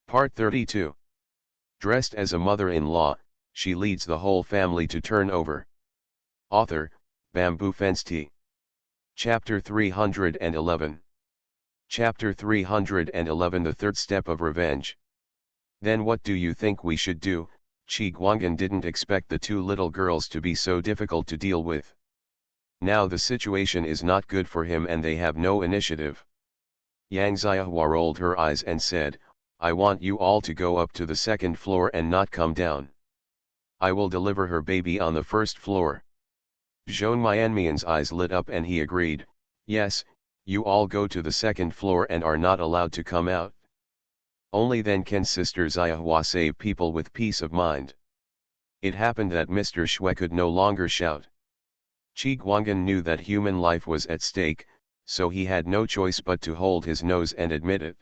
Part 32. Dressed as a mother-in-law, she leads the whole family to turn over. Author, Bamboo Fence Tea. Chapter 311. Chapter 311 The Third Step of Revenge. Then what do you think we should do? Chi Guanghan didn't expect the two little girls to be so difficult to deal with. Now the situation is not good for him and they have no initiative. Yang Xiahua rolled her eyes and said, I want you all to go up to the second floor and not come down. I will deliver her baby on the first floor. Zhong Mianmian's eyes lit up and he agreed, yes, you all go to the second floor and are not allowed to come out. Only then can Sister Xiahua save people with peace of mind. It happened that Mr. Shui could no longer shout. Chi Guanghan knew that human life was at stake, so he had no choice but to hold his nose and admit it.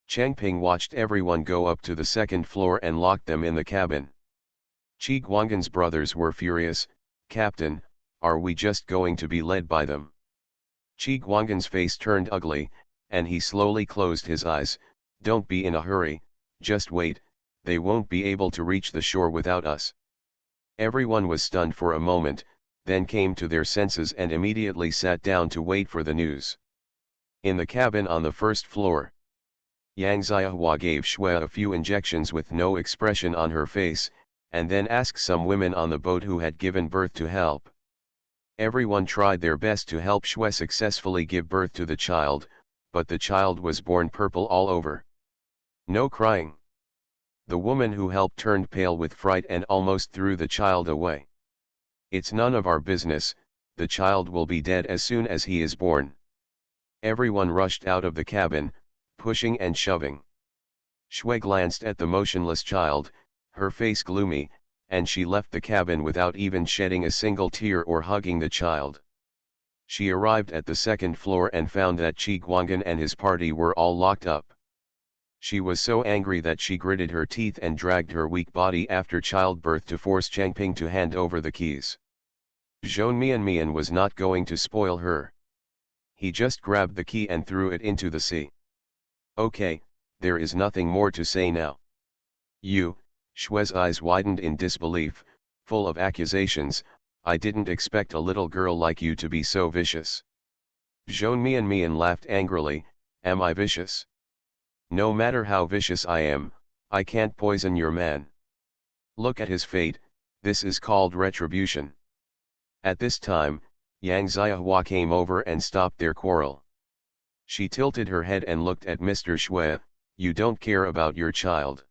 Changping watched everyone go up to the second floor and locked them in the cabin. Chi Guanghan's brothers were furious. Captain, are we just going to be led by them? Chi Guanghan's face turned ugly, and he slowly closed his eyes. Don't be in a hurry, just wait, they won't be able to reach the shore without us. Everyone was stunned for a moment, then came to their senses and immediately sat down to wait for the news. In the cabin on the first floor, Yang Xiahua gave Shui a few injections with no expression on her face, and then asked some women on the boat who had given birth to help. Everyone tried their best to help Shui successfully give birth to the child, but the child was born purple all over. No crying. The woman who helped turned pale with fright and almost threw the child away. It's none of our business, the child will be dead as soon as he is born. Everyone rushed out of the cabin, pushing and shoving. Shui glanced at the motionless child, her face gloomy, and she left the cabin without even shedding a single tear or hugging the child. She arrived at the second floor and found that Chi Guanghan and his party were all locked up. She was so angry that she gritted her teeth and dragged her weak body after childbirth to force Changping to hand over the keys. Zhong Mianmian was not going to spoil her. He just grabbed the key and threw it into the sea. Okay, there is nothing more to say now. You, Shui's eyes widened in disbelief, full of accusations, I didn't expect a little girl like you to be so vicious. Zhong Mianmian laughed angrily, am I vicious? No matter how vicious I am, I can't poison your man. Look at his fate, this is called retribution. At this time, Yang Xiahua came over and stopped their quarrel. She tilted her head and looked at Mr. Shui, you don't care about your child.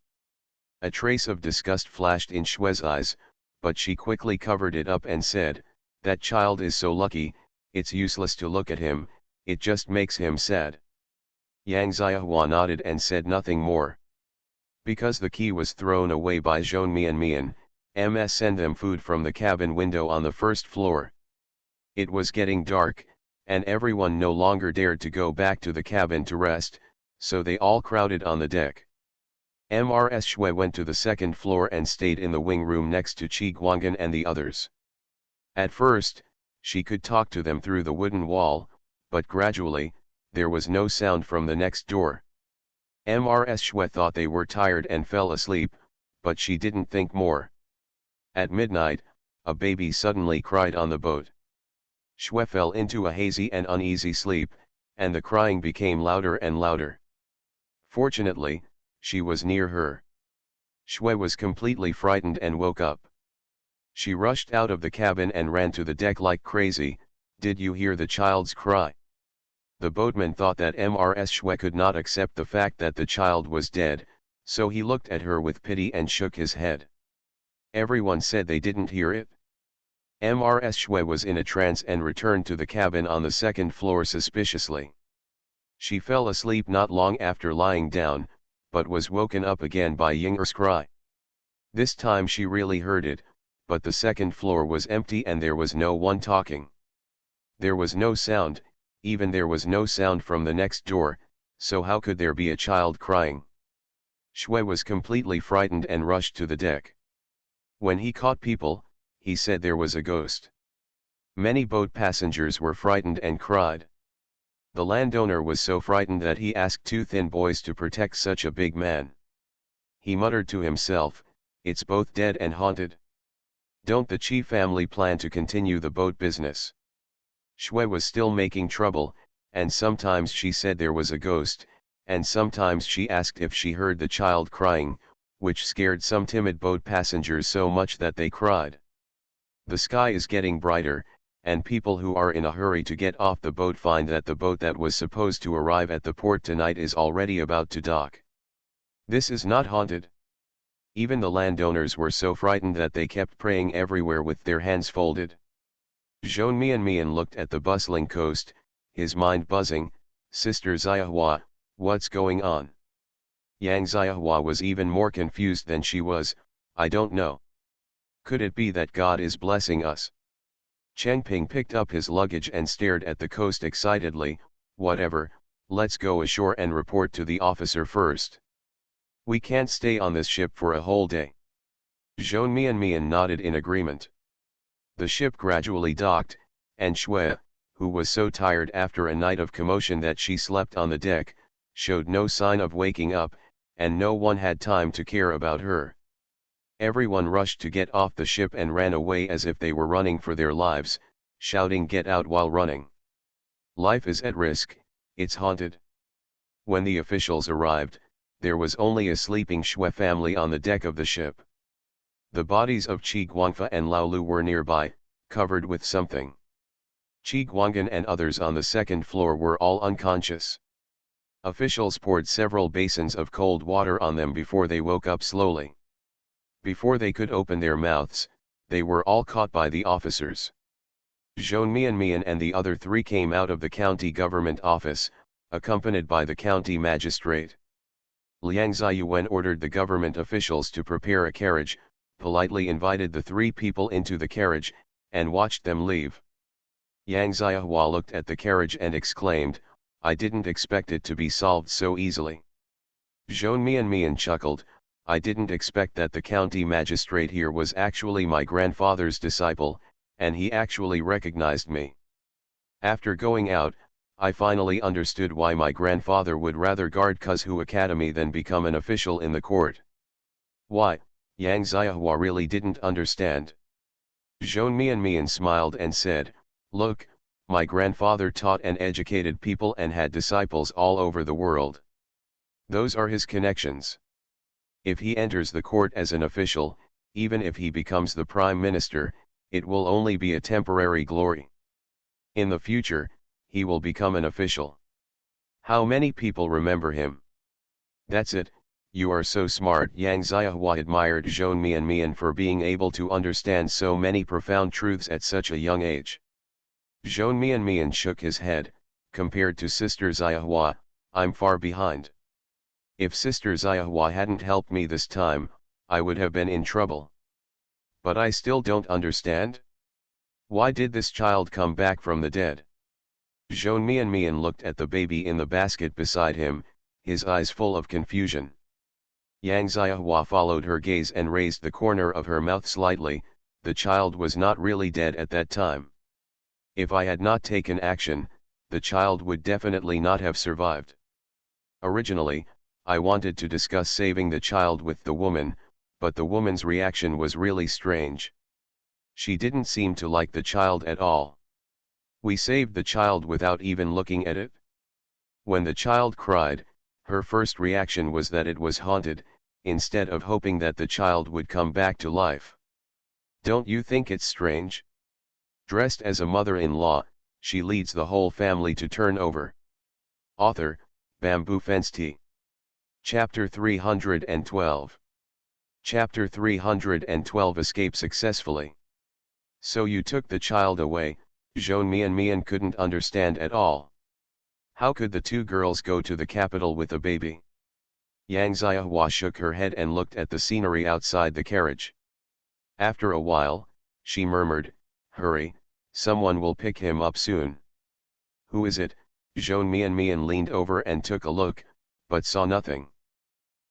A trace of disgust flashed in Shui's eyes, but she quickly covered it up and said, that child is so lucky, it's useless to look at him, it just makes him sad. Yang Xiahua nodded and said nothing more. Because the key was thrown away by Zhong Mianmian, MS sent them food from the cabin window on the first floor. It was getting dark, and everyone no longer dared to go back to the cabin to rest, so they all crowded on the deck. Mrs. Shui went to the second floor and stayed in the wing room next to Chi Guanghan and the others. At first, she could talk to them through the wooden wall, but gradually, there was no sound from the next door. Mrs. Shui thought they were tired and fell asleep, but she didn't think more. At midnight, a baby suddenly cried on the boat. Shui fell into a hazy and uneasy sleep, and the crying became louder and louder. Fortunately, she was near her. Shui was completely frightened and woke up. She rushed out of the cabin and ran to the deck like crazy. Did you hear the child's cry? The boatman thought that Mrs. Shui could not accept the fact that the child was dead, so he looked at her with pity and shook his head. Everyone said they didn't hear it. Mrs. Shui was in a trance and returned to the cabin on the second floor suspiciously. She fell asleep not long after lying down, but was woken up again by Ying'er's cry. This time she really heard it, but the second floor was empty and there was no one talking. There was no sound, even there was no sound from the next door, so how could there be a child crying? Shui was completely frightened and rushed to the deck. When he caught people, he said there was a ghost. Many boat passengers were frightened and cried. The landowner was so frightened that he asked two thin boys to protect such a big man. He muttered to himself, "It's both dead and haunted. Don't the Chi family plan to continue the boat business?" Shui was still making trouble, and sometimes she said there was a ghost, and sometimes she asked if she heard the child crying, which scared some timid boat passengers so much that they cried. The sky is getting brighter, and people who are in a hurry to get off the boat find that the boat that was supposed to arrive at the port tonight is already about to dock. This is not haunted. Even the landowners were so frightened that they kept praying everywhere with their hands folded. Zhou Mian looked at the bustling coast, his mind buzzing. "Sister Xiahua, what's going on?" Yang Xiahua was even more confused than she was. "I don't know. Could it be that God is blessing us?" Chengping picked up his luggage and stared at the coast excitedly. "Whatever, let's go ashore and report to the officer first. We can't stay on this ship for a whole day." Zhou Mian nodded in agreement. The ship gradually docked, and Shui, who was so tired after a night of commotion that she slept on the deck, showed no sign of waking up, and no one had time to care about her. Everyone rushed to get off the ship and ran away as if they were running for their lives, shouting "Get out" while running. Life is at risk, it's haunted. When the officials arrived, there was only a sleeping Shui family on the deck of the ship. The bodies of Qi Guangfa and Lao Lu were nearby, covered with something. Qi Guanggan and others on the second floor were all unconscious. Officials poured several basins of cold water on them before they woke up slowly. Before they could open their mouths, they were all caught by the officers. Zhou Mian and the other three came out of the county government office, accompanied by the county magistrate. Liang Ziyuan ordered the government officials to prepare a carriage, politely invited the three people into the carriage, and watched them leave. Yang Ziyahua looked at the carriage and exclaimed, "I didn't expect it to be solved so easily." Zhou Mian chuckled, "I didn't expect that the county magistrate here was actually my grandfather's disciple, and he actually recognized me. After going out, I finally understood why my grandfather would rather guard Kuzhu Academy than become an official in the court." Why, Yang Ziyahua really didn't understand. Zhou Mian smiled and said, "Look, my grandfather taught and educated people and had disciples all over the world. Those are his connections. If he enters the court as an official, even if he becomes the prime minister, it will only be a temporary glory. In the future, he will become an official. How many people remember him?" "That's it, you are so smart." Yang Ziyahua admired Zhou Mian for being able to understand so many profound truths at such a young age. Zhou Mian shook his head. "Compared to Sister Ziyahua, I'm far behind. If Sister Ziyahua hadn't helped me this time, I would have been in trouble. But I still don't understand. Why did this child come back from the dead?" Zhou Mian looked at the baby in the basket beside him, his eyes full of confusion. Yang Ziyahua followed her gaze and raised the corner of her mouth slightly. "The child was not really dead at that time. If I had not taken action, the child would definitely not have survived. Originally, I wanted to discuss saving the child with the woman, but the woman's reaction was really strange. She didn't seem to like the child at all. We saved the child without even looking at it. When the child cried, her first reaction was that it was haunted, instead of hoping that the child would come back to life. Don't you think it's strange? Dressed as a mother-in-law, she leads the whole family to turn over." Author, Bamboo Fence Tea. Chapter 312. Chapter 312 Escape Successfully. "So you took the child away?" Zhou Mian couldn't understand at all. "How could the two girls go to the capital with a baby?" Yang Ziyahua shook her head and looked at the scenery outside the carriage. After a while, she murmured, "Hurry, someone will pick him up soon." "Who is it?" Zhou Mian leaned over and took a look, but saw nothing.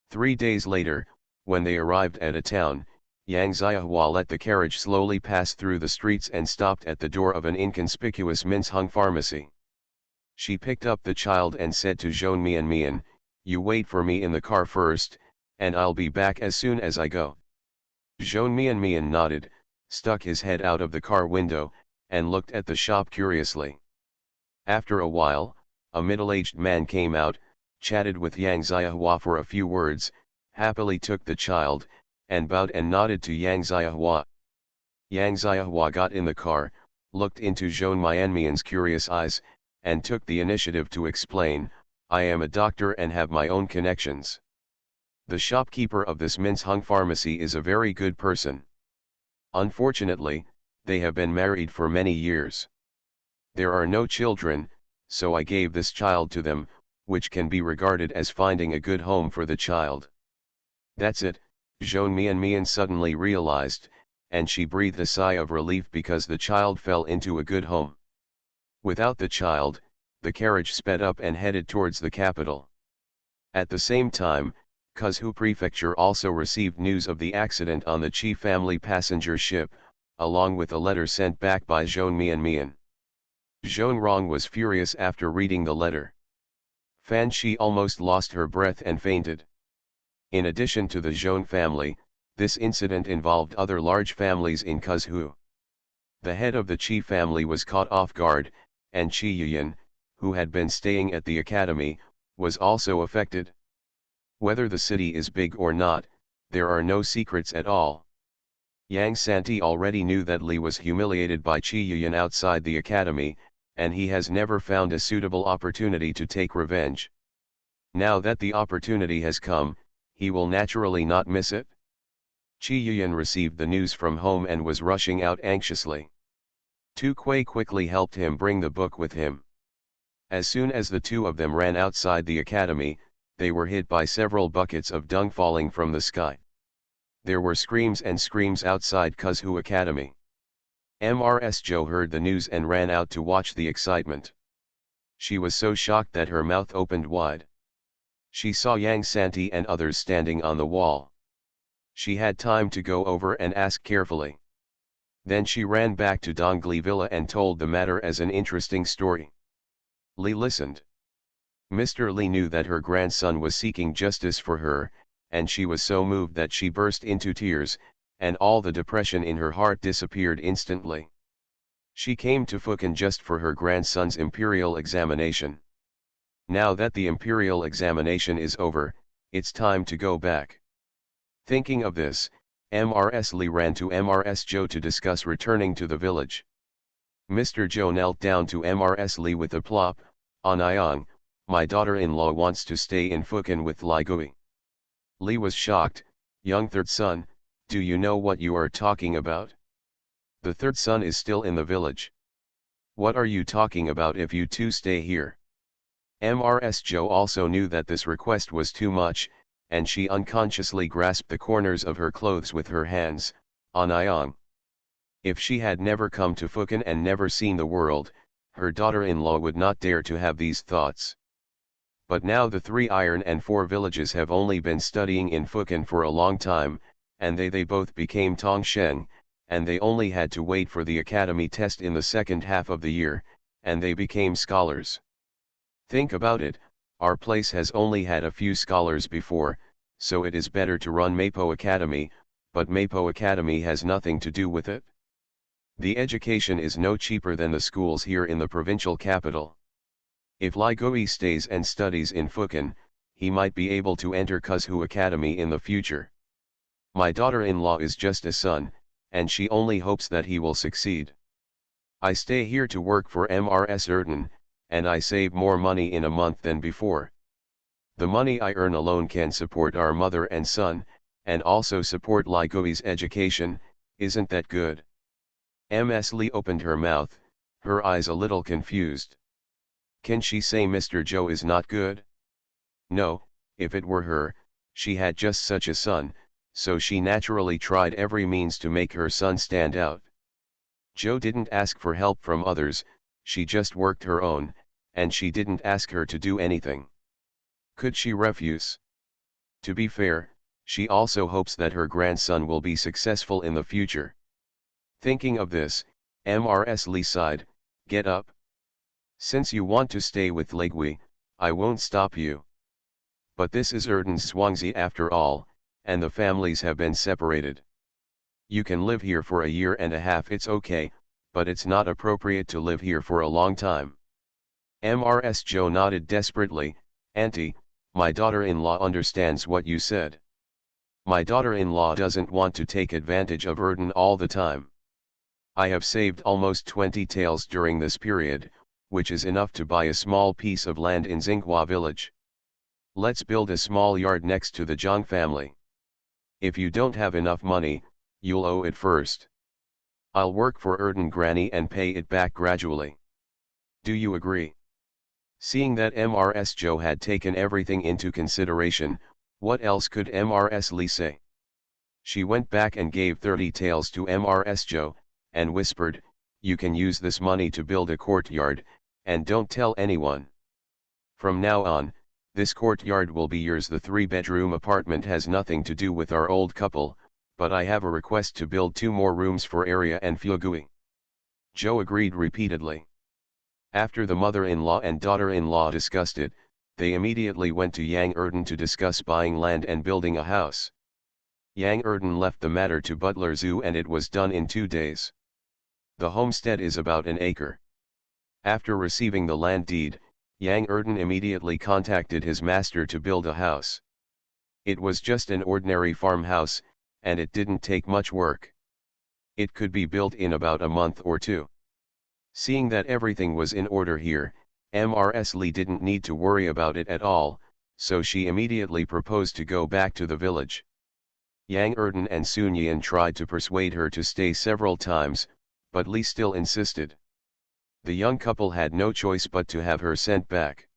3 days later, when they arrived at a town, Yang Ziyahua let the carriage slowly pass through the streets and stopped at the door of an inconspicuous mince-hung pharmacy. She picked up the child and said to Zhou Mian, "You wait for me in the car first, and I'll be back as soon as I go. Zhou Mian nodded, stuck his head out of the car window, and looked at the shop curiously. After a while, a middle-aged man came out, chatted with Yang Xiahua for a few words, happily took the child, and bowed and nodded to Yang Xiahua. Yang Xiahua got in the car, looked into Zhou Mian's curious eyes, and took the initiative to explain, I am a doctor and have my own connections. The shopkeeper of this Mince-Hung pharmacy is a very good person. Unfortunately, they have been married for many years. There are no children, so I gave this child to them, which can be regarded as finding a good home for the child. That's it, Zhou Mian suddenly realized, and she breathed a sigh of relief because the child fell into a good home. Without the child, the carriage sped up and headed towards the capital. At the same time, Kuzhu Prefecture also received news of the accident on the Qi family passenger ship, along with a letter sent back by Zhou Mian. Zhou Rong was furious after reading the letter. Fan Shi almost lost her breath and fainted. In addition to the Zhou family, this incident involved other large families in Kuzhu. The head of the Qi family was caught off guard, and Qi Yuyan, who had been staying at the academy, was also affected. Whether the city is big or not, there are no secrets at all. Yang Santi already knew that Li was humiliated by Qi Yuyan outside the academy, and he has never found a suitable opportunity to take revenge. Now that the opportunity has come, he will naturally not miss it. Qi Yuyan received the news from home and was rushing out anxiously. Tu Kuei quickly helped him bring the book with him. As soon as the two of them ran outside the academy, they were hit by several buckets of dung falling from the sky. There were screams and screams outside Kuzhu Academy. Mrs. Zhou heard the news and ran out to watch the excitement. She was so shocked that her mouth opened wide. She saw Yang Santi and others standing on the wall. She had time to go over and ask carefully. Then she ran back to Dongli Villa and told the matter as an interesting story. Li listened. Mr. Li knew that her grandson was seeking justice for her, and she was so moved that she burst into tears, and all the depression in her heart disappeared instantly. She came to Fukan just for her grandson's imperial examination. Now that the imperial examination is over, it's time to go back. Thinking of this, Mrs. Li ran to Mrs. Zhou to discuss returning to the village. Mr. Zhou knelt down to Mrs. Li with a plop, "Anyang, my daughter-in-law wants to stay in Fukan with Li Gui." Li was shocked. "Young third son, do you know what you are talking about? The third son is still in the village. What are you talking about if you two stay here?" Mrs. Zhou also knew that this request was too much, and she unconsciously grasped the corners of her clothes with her hands. "Anyang." If she had never come to Fukan and never seen the world, her daughter-in-law would not dare to have these thoughts. But now the 3 iron and 4 villages have only been studying in Fukan for a long time, and they both became Tongsheng, and they only had to wait for the academy test in the second half of the year, and they became scholars. Think about it, our place has only had a few scholars before, so it is better to run Mapo Academy, but Mapo Academy has nothing to do with it. The education is no cheaper than the schools here in the provincial capital. If Li Gui stays and studies in Fukan, he might be able to enter Kuzhu Academy in the future. My daughter-in-law is just a son, and she only hopes that he will succeed. I stay here to work for Mrs. Erden, and I save more money in a month than before. The money I earn alone can support our mother and son, and also support Li Gui's education. Isn't that good?" Ms. Li opened her mouth, her eyes a little confused. Can she say Mr. Zhou is not good? No, if it were her, she had just such a son, so she naturally tried every means to make her son stand out. Zhou didn't ask for help from others, she just worked her own, and she didn't ask her to do anything. Could she refuse? To be fair, she also hopes that her grandson will be successful in the future. Thinking of this, Mrs. Li sighed, "Get up. Since you want to stay with Li Gui, I won't stop you. But this is Erden's Swangsy after all, and the families have been separated. You can live here for a year and a half, it's okay, but it's not appropriate to live here for a long time. Mrs. Joe nodded desperately. Auntie, my daughter-in-law understands what you said. My daughter-in-law doesn't want to take advantage of Erden all the time. I have saved almost 20 taels during this period, which is enough to buy a small piece of land in Xinghua village. Let's build a small yard next to the Zhang family. If you don't have enough money, you'll owe it first. I'll work for Erden Granny and pay it back gradually. Do you agree? Seeing that Mrs. Joe had taken everything into consideration, what else could Mrs. Lee say? She went back and gave 30 taels to Mrs. Joe, and whispered, "You can use this money to build a courtyard, and don't tell anyone. From now on, this courtyard will be yours. The 3-bedroom apartment has nothing to do with our old couple, but I have a request to build 2 more rooms for Arya and Fugui." Joe agreed repeatedly. After the mother-in-law and daughter-in-law discussed it, they immediately went to Yang Erden to discuss buying land and building a house. Yang Erden left the matter to Butler Zhu and it was done in 2 days. The homestead is about an acre. After receiving the land deed, Yang Erden immediately contacted his master to build a house. It was just an ordinary farmhouse, and it didn't take much work. It could be built in about a month or 2. Seeing that everything was in order here, Mrs. Lee didn't need to worry about it at all, so she immediately proposed to go back to the village. Yang Erden and Sun Yan tried to persuade her to stay several times, but Lee still insisted. The young couple had no choice but to have her sent back.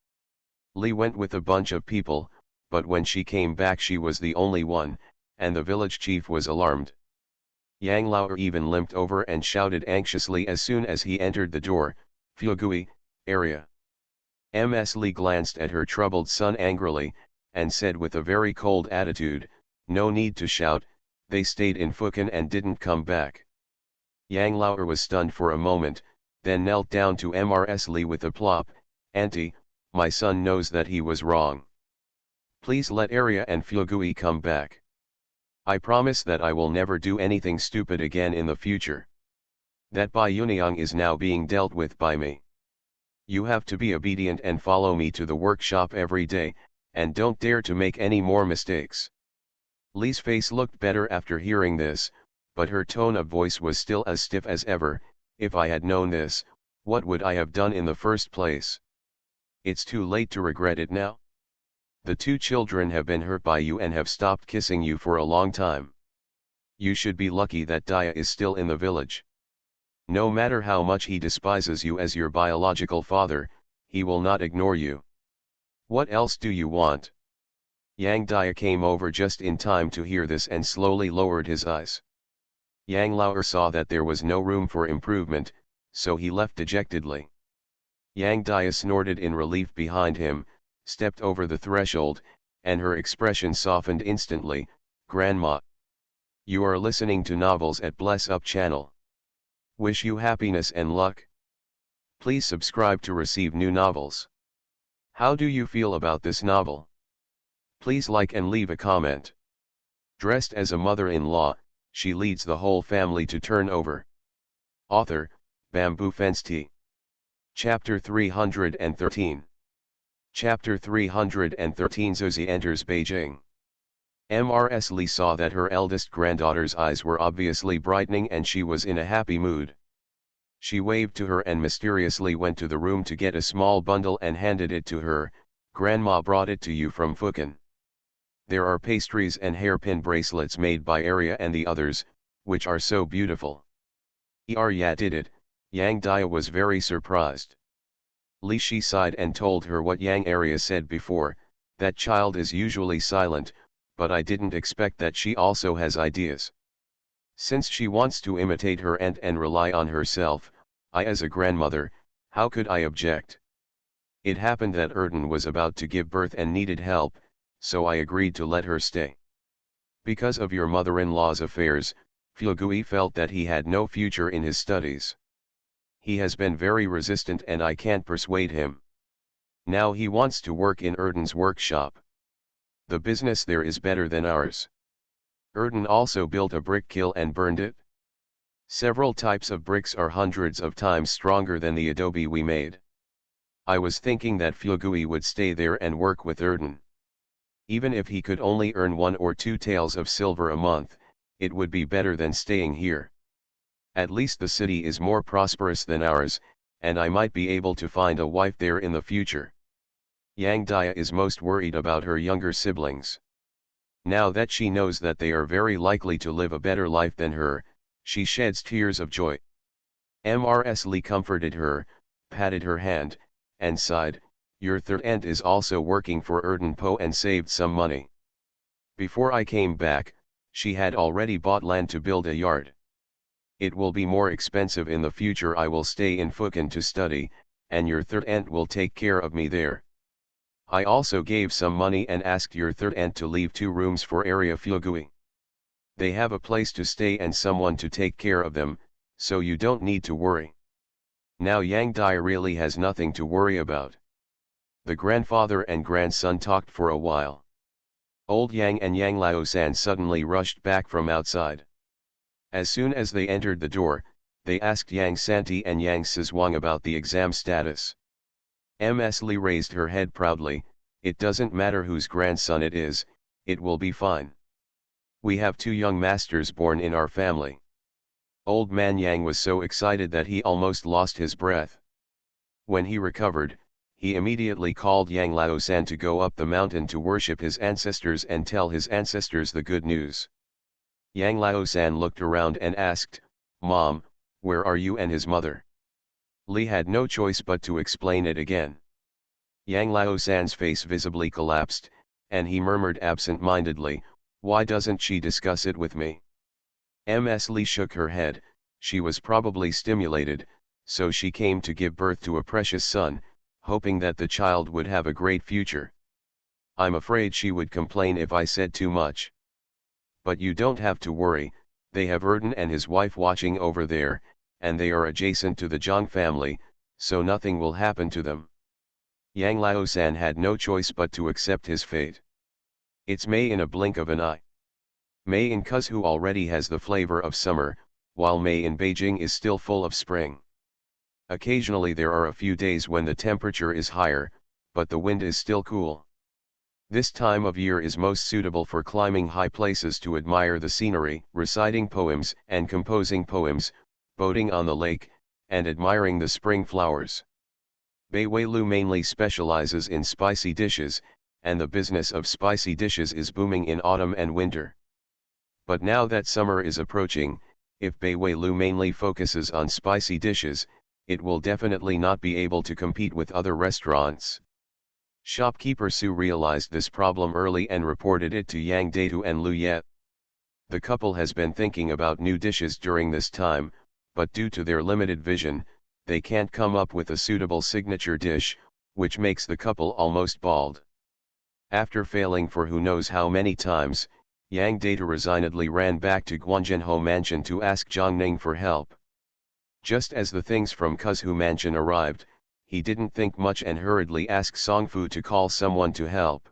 Lee went with a bunch of people, but when she came back she was the only one, and the village chief was alarmed. Yang Lauer even limped over and shouted anxiously as soon as he entered the door, "Fugui, Arya." Ms. Lee glanced at her troubled son angrily, and said with a very cold attitude, "No need to shout, they stayed in Fukan and didn't come back." Yang Lauer was stunned for a moment, then knelt down to Mrs. Lee with a plop, "Auntie, my son knows that he was wrong. Please let Arya and Fugui come back. I promise that I will never do anything stupid again in the future. That Bai Yuniang is now being dealt with by me. You have to be obedient and follow me to the workshop every day, and don't dare to make any more mistakes." Lee's face looked better after hearing this, but her tone of voice was still as stiff as ever. "If I had known this, what would I have done in the first place? It's too late to regret it now. The 2 children have been hurt by you and have stopped kissing you for a long time. You should be lucky that Daya is still in the village. No matter how much he despises you as your biological father, he will not ignore you. What else do you want?" Yang Daya came over just in time to hear this and slowly lowered his eyes. Yang Lauer saw that there was no room for improvement, so he left dejectedly. Yang Daya snorted in relief behind him, stepped over the threshold, and her expression softened instantly. "Grandma. You are listening to novels at Bless Up channel. Wish you happiness and luck. Please subscribe to receive new novels. How do you feel about this novel? Please like and leave a comment." Dressed as a mother-in-law, she leads the whole family to turn over. Author, Bamboo Fence Tea. Chapter 313. Chapter 313. Zuzi enters Beijing. Mrs. Lee saw that her eldest granddaughter's eyes were obviously brightening and she was in a happy mood. She waved to her and mysteriously went to the room to get a small bundle and handed it to her. "Grandma brought it to you from Fukan. There are pastries and hairpin bracelets made by Arya and the others, which are so beautiful." Arya did it. Yang Daya was very surprised. Li Shi sighed and told her what Yang Arya said before, "That child is usually silent, but I didn't expect that she also has ideas. Since she wants to imitate her aunt and rely on herself, I as a grandmother, how could I object? It happened that Erden was about to give birth and needed help, so I agreed to let her stay. Because of your mother-in-law's affairs, Fugui felt that he had no future in his studies. He has been very resistant and I can't persuade him. Now he wants to work in Erden's workshop. The business there is better than ours. Erden also built a brick kiln and burned it. Several types of bricks are hundreds of times stronger than the adobe we made. I was thinking that Fugui would stay there and work with Erden. Even if he could only earn 1 or 2 taels of silver a month, it would be better than staying here. At least the city is more prosperous than ours, and I might be able to find a wife there in the future. Yang Dia is most worried about her younger siblings. Now that she knows that they are very likely to live a better life than her, she sheds tears of joy. Mrs. Lee comforted her, patted her hand, and sighed, "Your third aunt is also working for Erden Po and saved some money. Before I came back, she had already bought land to build a yard. It will be more expensive in the future. I will stay in Fukan to study, and your third aunt will take care of me there. I also gave some money and asked your third aunt to leave 2 rooms for area Fugui. They have a place to stay and someone to take care of them, so you don't need to worry." Now Yang Dia really has nothing to worry about. The grandfather and grandson talked for a while. Old Yang and Yang Lao-san suddenly rushed back from outside. As soon as they entered the door, they asked Yang Santi and Yang Sizwang about the exam status. Ms. Lee raised her head proudly, "It doesn't matter whose grandson it is, it will be fine. We have 2 young masters born in our family." Old man Yang was so excited that he almost lost his breath. When he recovered, he immediately called Yang Lao-san to go up the mountain to worship his ancestors and tell his ancestors the good news. Yang Lao-san looked around and asked, "Mom, where are you and his mother?" Lee had no choice but to explain it again. Yang Lao-san's face visibly collapsed, and he murmured absent-mindedly, "Why doesn't she discuss it with me?" Ms. Lee shook her head. She was probably stimulated, so she came to give birth to a precious son, hoping that the child would have a great future. I'm afraid she would complain if I said too much. But you don't have to worry, they have Erden and his wife watching over there, and they are adjacent to the Zhang family, so nothing will happen to them. Yang Lao-san had no choice but to accept his fate. It's May in a blink of an eye. May in Kuzhu already has the flavor of summer, while May in Beijing is still full of spring. Occasionally there are a few days when the temperature is higher, but the wind is still cool. This time of year is most suitable for climbing high places to admire the scenery, reciting poems and composing poems, boating on the lake, and admiring the spring flowers. Bai Weilu mainly specializes in spicy dishes, and the business of spicy dishes is booming in autumn and winter. But now that summer is approaching, if Bai Weilu mainly focuses on spicy dishes, it will definitely not be able to compete with other restaurants. Shopkeeper Su realized this problem early and reported it to Yang Datu and Lu Yet. The couple has been thinking about new dishes during this time, but due to their limited vision, they can't come up with a suitable signature dish, which makes the couple almost bald. After failing for who knows how many times, Yang Data resignedly ran back to Guanzhenhou Mansion to ask Zhang Ning for help. Just as the things from Kuzhu Mansion arrived, he didn't think much and hurriedly asked Songfu to call someone to help.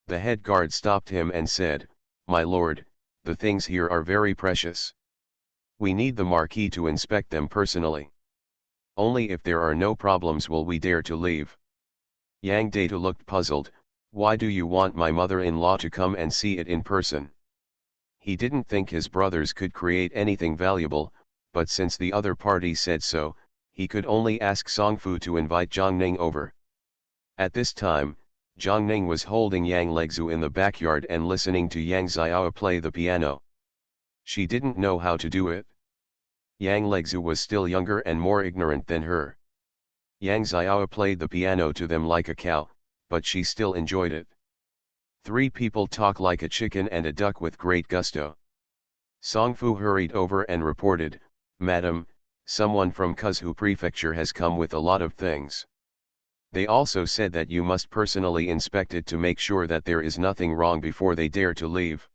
The head guard stopped him and said, "My lord, the things here are very precious. We need the marquis to inspect them personally. Only if there are no problems will we dare to leave." Yang Data looked puzzled. "Why do you want my mother-in-law to come and see it in person?" He didn't think his brothers could create anything valuable, but since the other party said so, he could only ask Songfu to invite Zhang Ning over. At this time, Zhang Ning was holding Yang Legzu in the backyard and listening to Yang Xiao play the piano. She didn't know how to do it. Yang Legzu was still younger and more ignorant than her. Yang Xiao played the piano to them like a cow, but she still enjoyed it. 3 people talk like a chicken and a duck with great gusto. Songfu hurried over and reported, "Madam, someone from Kuzhu Prefecture has come with a lot of things. They also said that you must personally inspect it to make sure that there is nothing wrong before they dare to leave."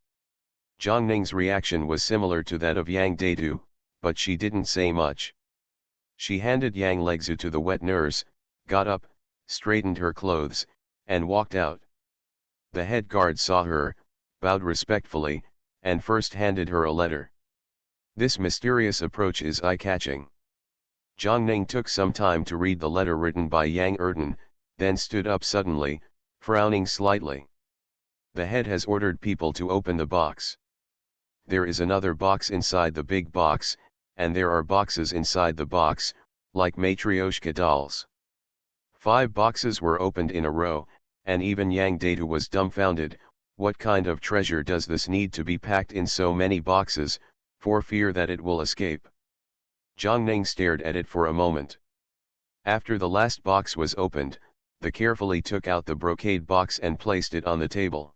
Zhang Ning's reaction was similar to that of Yang Datu, but she didn't say much. She handed Yang Legzu to the wet nurse, got up, straightened her clothes, and walked out. The head guard saw her, bowed respectfully, and first handed her a letter. This mysterious approach is eye-catching. Zhang Ning took some time to read the letter written by Yang Erden, then stood up suddenly, frowning slightly. The head has ordered people to open the box. There is another box inside the big box, and there are boxes inside the box, like Matryoshka dolls. 5 boxes were opened in a row, and even Yang Datu was dumbfounded. What kind of treasure does this need to be packed in so many boxes, for fear that it will escape? Zhang Ning stared at it for a moment. After the last box was opened, the carefully took out the brocade box and placed it on the table.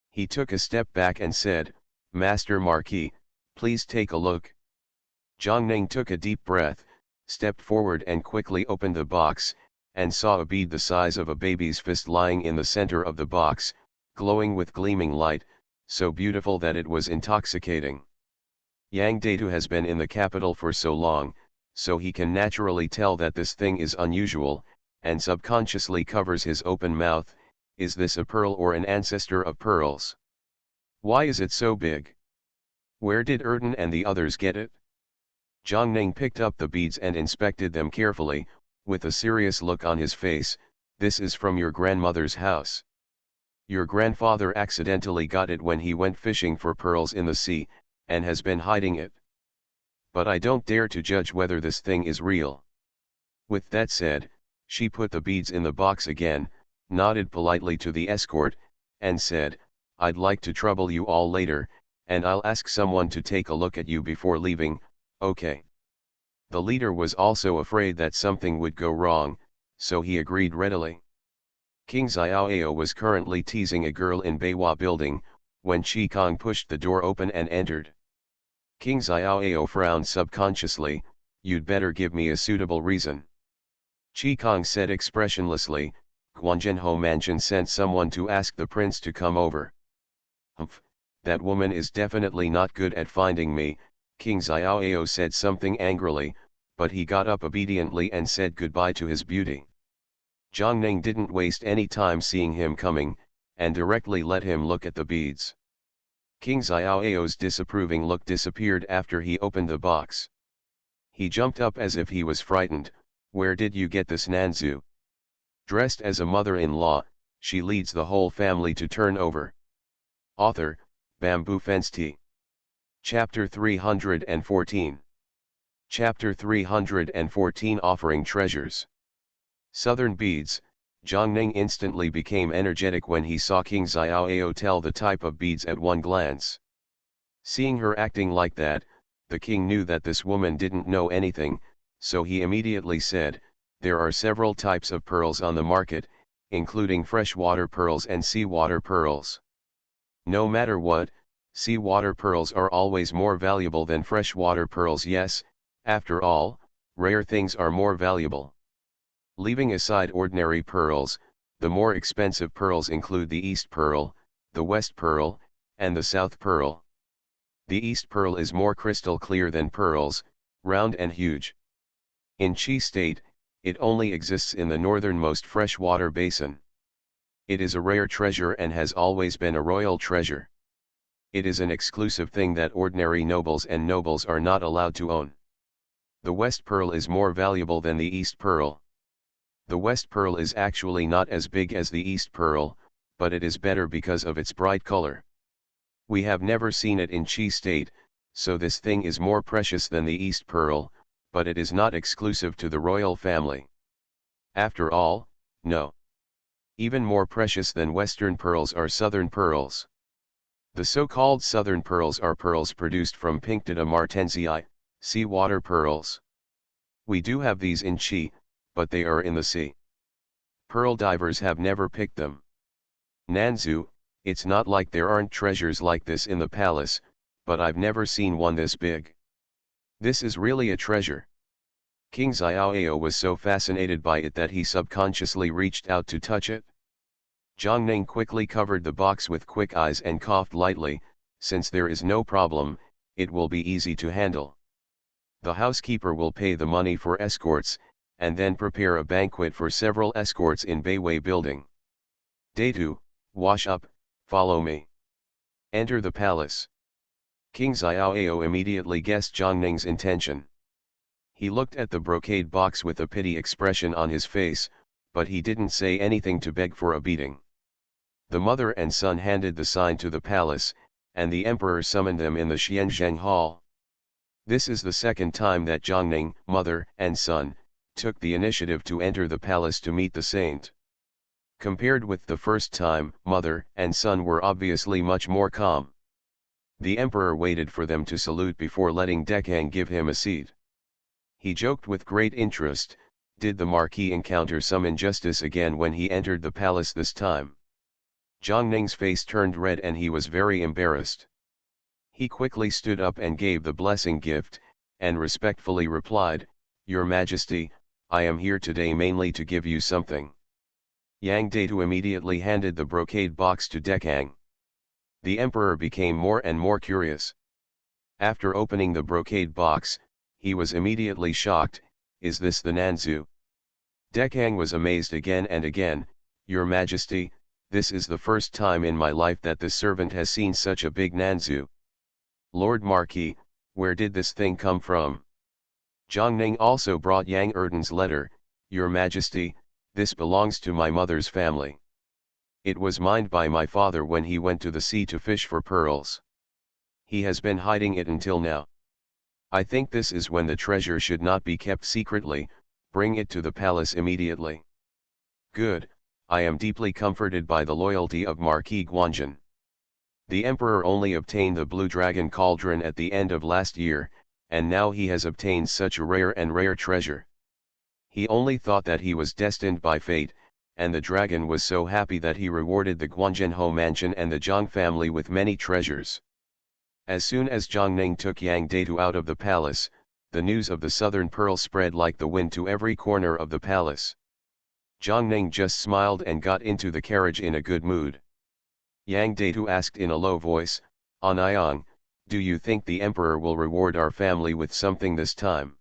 He took a step back and said, "Master Marquis, please take a look." Zhang Ning took a deep breath, stepped forward and quickly opened the box, and saw a bead the size of a baby's fist lying in the center of the box, glowing with gleaming light, so beautiful that it was intoxicating. Yang Datu has been in the capital for so long, so he can naturally tell that this thing is unusual, and subconsciously covers his open mouth. Is this a pearl or an ancestor of pearls? Why is it so big? Where did Erden and the others get it? Zhang Ning picked up the beads and inspected them carefully, with a serious look on his face. This is from your grandmother's house. Your grandfather accidentally got it when he went fishing for pearls in the sea, and has been hiding it. But I don't dare to judge whether this thing is real. With that said, she put the beads in the box again, nodded politely to the escort, and said, "I'd like to trouble you all later, and I'll ask someone to take a look at you before leaving, okay?" The leader was also afraid that something would go wrong, so he agreed readily. King Xiaoao was currently teasing a girl in Beiwa building, when Qi Kong pushed the door open and entered. King Xiaoao frowned subconsciously. "You'd better give me a suitable reason." Qi Kong said expressionlessly, "Guanzhenhou Mansion sent someone to ask the prince to come over." "Humph, that woman is definitely not good at finding me," King Xiaoao said something angrily, but he got up obediently and said goodbye to his beauty. Zhang Ning didn't waste any time seeing him coming, and directly let him look at the beads. King Xiaoao's disapproving look disappeared after he opened the box. He jumped up as if he was frightened. "Where did you get this Nanzu?" Dressed as a mother-in-law, she leads the whole family to turn over. Author, Bamboo Fensti. Chapter 314. Chapter 314 Offering Treasures. Southern Beads. Zhang Ning instantly became energetic when he saw King Xiaoao tell the type of beads at one glance. Seeing her acting like that, the king knew that this woman didn't know anything, so he immediately said, "There are several types of pearls on the market, including freshwater pearls and seawater pearls. No matter what, seawater pearls are always more valuable than freshwater pearls. Yes, after all, rare things are more valuable. Leaving aside ordinary pearls, the more expensive pearls include the East Pearl, the West Pearl, and the South Pearl. The East Pearl is more crystal clear than pearls, round and huge. In Qi State, it only exists in the northernmost freshwater basin. It is a rare treasure and has always been a royal treasure. It is an exclusive thing that ordinary nobles and nobles are not allowed to own. The West Pearl is more valuable than the East Pearl. The West Pearl is actually not as big as the East Pearl, but it is better because of its bright color. We have never seen it in Qi State, so this thing is more precious than the East Pearl, but it is not exclusive to the royal family. After all, no. Even more precious than Western pearls are Southern pearls. The so-called Southern pearls are pearls produced from Pinctida martensii, seawater pearls. We do have these in Qi, but they are in the sea. Pearl divers have never picked them. Nanzu, it's not like there aren't treasures like this in the palace, but I've never seen one this big. This is really a treasure." King Xiaoao was so fascinated by it that he subconsciously reached out to touch it. Zhang Ning quickly covered the box with quick eyes and coughed lightly. "Since there is no problem, it will be easy to handle. The housekeeper will pay the money for escorts, and then prepare a banquet for several escorts in Beiwei building. Datu, wash up, follow me. Enter the palace." King Xiaoao immediately guessed Zhang Ning's intention. He looked at the brocade box with a pity expression on his face, but he didn't say anything to beg for a beating. The mother and son handed the sign to the palace, and the emperor summoned them in the Xianzheng Hall. This is the second time that Zhang Ning, mother and son, took the initiative to enter the palace to meet the saint. Compared with the first time, mother and son were obviously much more calm. The emperor waited for them to salute before letting Dekang give him a seat. He joked with great interest, did the marquis encounter some injustice again when he entered the palace this time? Zhang Ning's face turned red and he was very embarrassed. He quickly stood up and gave the blessing gift, and respectfully replied, "Your Majesty, I am here today mainly to give you something." Yang Datu immediately handed the brocade box to Dekang. The emperor became more and more curious. After opening the brocade box, he was immediately shocked. Is this the Nanzu? Dekang was amazed again and again. "Your Majesty, this is the first time in my life that the servant has seen such a big Nanzu." "Lord Marquis, where did this thing come from?" Zhang Ning also brought Yang Erden's letter. "Your Majesty, this belongs to my mother's family. It was mined by my father when he went to the sea to fish for pearls. He has been hiding it until now. I think this is when the treasure should not be kept secretly. Bring it to the palace immediately." "Good, I am deeply comforted by the loyalty of Marquis Guanjin. The emperor only obtained the blue dragon cauldron at the end of last year, and now he has obtained such a rare treasure. He only thought that he was destined by fate, and the dragon was so happy that he rewarded the Guanzhenhou mansion and the Zhang family with many treasures." As soon as Zhang Ning took Yang Datu out of the palace, the news of the southern pearl spread like the wind to every corner of the palace. Zhang Ning just smiled and got into the carriage in a good mood. Yang Datu asked in a low voice, "Anayang, do you think the emperor will reward our family with something this time?"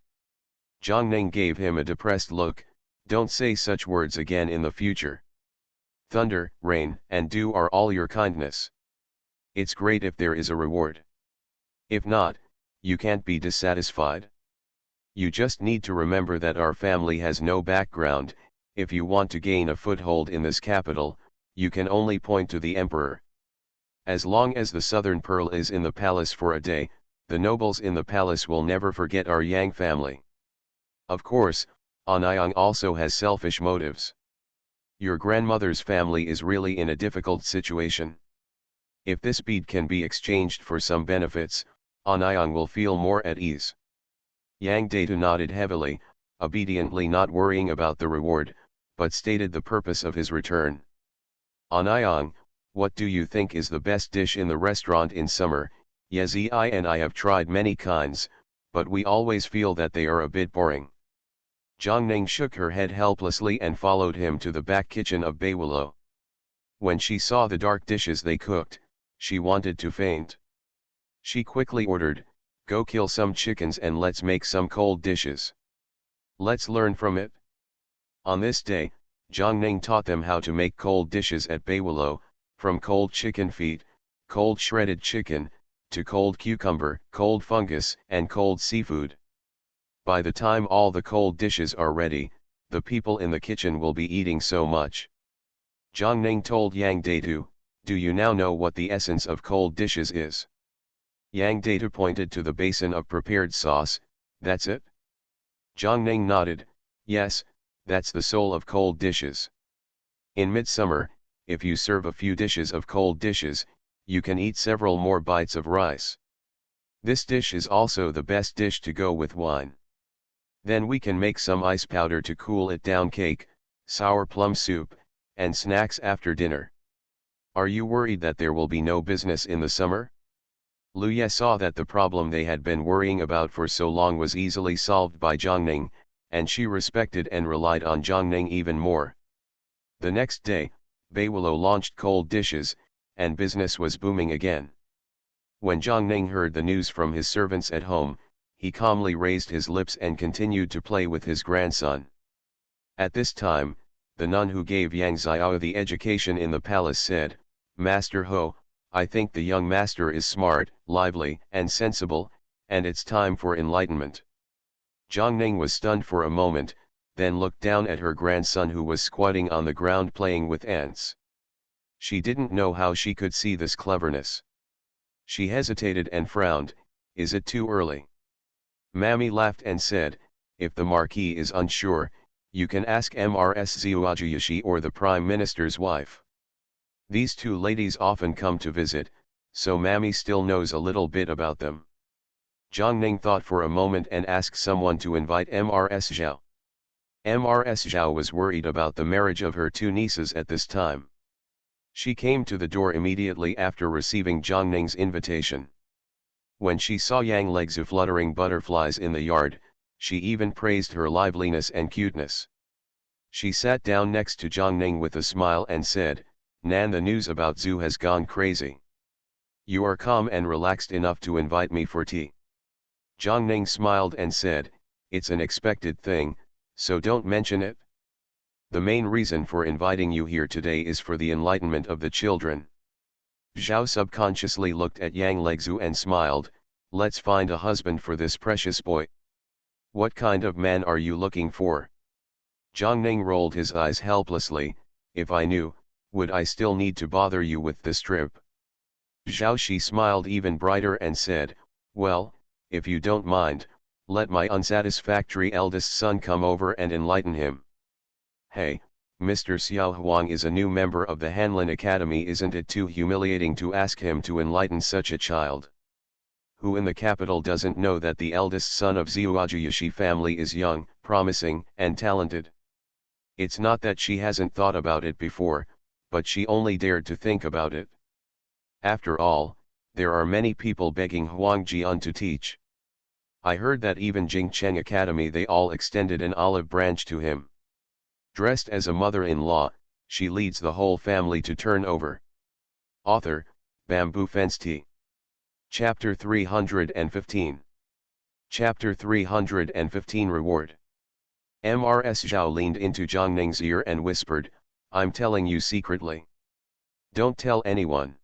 Zhang Ning gave him a depressed look. "Don't say such words again in the future. Thunder, rain, and dew are all your kindness. It's great if there is a reward. If not, you can't be dissatisfied. You just need to remember that our family has no background. If you want to gain a foothold in this capital, you can only point to the emperor. As long as the southern pearl is in the palace for a day, the nobles in the palace will never forget our Yang family. Of course, Anayang also has selfish motives. Your grandmother's family is really in a difficult situation. If this bead can be exchanged for some benefits, Anayang will feel more at ease." Yang Datu nodded heavily, obediently not worrying about the reward, but stated the purpose of his return. "Anayang, what do you think is the best dish in the restaurant in summer?" "Yezi and I have tried many kinds, but we always feel that they are a bit boring." Zhang Ning shook her head helplessly and followed him to the back kitchen of Beiwulu. When she saw the dark dishes they cooked, she wanted to faint. She quickly ordered, "Go kill some chickens and let's make some cold dishes. Let's learn from it." On this day, Zhang Ning taught them how to make cold dishes at Beiwulu, from cold chicken feet, cold shredded chicken, to cold cucumber, cold fungus, and cold seafood. By the time all the cold dishes are ready, the people in the kitchen will be eating so much. Zhang Ning told Yang Datu, "Do you now know what the essence of cold dishes is?" Yang Datu pointed to the basin of prepared sauce. "That's it?" Zhang Ning nodded. "Yes, that's the soul of cold dishes. In midsummer, if you serve a few dishes of cold dishes, you can eat several more bites of rice. This dish is also the best dish to go with wine. Then we can make some ice powder to cool it down, cake, sour plum soup, and snacks after dinner. Are you worried that there will be no business in the summer?" Lu Ye saw that the problem they had been worrying about for so long was easily solved by Zhang Ning, and she respected and relied on Zhang Ning even more. The next day, Beiwulu launched cold dishes, and business was booming again. When Zhang Ning heard the news from his servants at home, he calmly raised his lips and continued to play with his grandson. At this time, the nun who gave Yang Xiao the education in the palace said, "Master Ho, I think the young master is smart, lively, and sensible, and it's time for enlightenment. Jiang Ning was stunned for a moment, then looked down at her grandson who was squatting on the ground playing with ants. She didn't know how she could see this cleverness. She hesitated and frowned. Is it too early? Mammy laughed and said, if the Marquis is unsure, you can ask Mrs. Zhuojuyishi or the Prime Minister's wife. These two ladies often come to visit, so Mammy still knows a little bit about them. Jiang Ning thought for a moment and asked someone to invite Mrs. Zhao. Mrs. Zhao was worried about the marriage of her two nieces at this time. She came to the door immediately after receiving Jiang Ning's invitation. When she saw Yang Legzu fluttering butterflies in the yard, she even praised her liveliness and cuteness. She sat down next to Jiang Ning with a smile and said, Nan, the news about Zhu has gone crazy. You are calm and relaxed enough to invite me for tea. Jiang Ning smiled and said, it's an expected thing, so don't mention it. The main reason for inviting you here today is for the enlightenment of the children. Zhao subconsciously looked at Yang Legzu and smiled, let's find a husband for this precious boy. What kind of man are you looking for? Jiang Ning rolled his eyes helplessly, if I knew, would I still need to bother you with this trip? Zhao Shi smiled even brighter and said, well, if you don't mind, let my unsatisfactory eldest son come over and enlighten him. Hey, Mr. Xiao Huang is a new member of the Hanlin Academy. Isn't it too humiliating to ask him to enlighten such a child? Who in the capital doesn't know that the eldest son of Zhuojuyishi family is young, promising, and talented? It's not that she hasn't thought about it before, but she only dared to think about it. After all, there are many people begging Huang Jian to teach. I heard that even Jingcheng Academy they all extended an olive branch to him. Dressed as a mother-in-law, she leads the whole family to turn over. Author, Bamboo Fence Tea. Chapter 315. Chapter 315 Reward. Mrs. Zhao leaned into Jiang Ning's ear and whispered, I'm telling you secretly. Don't tell anyone.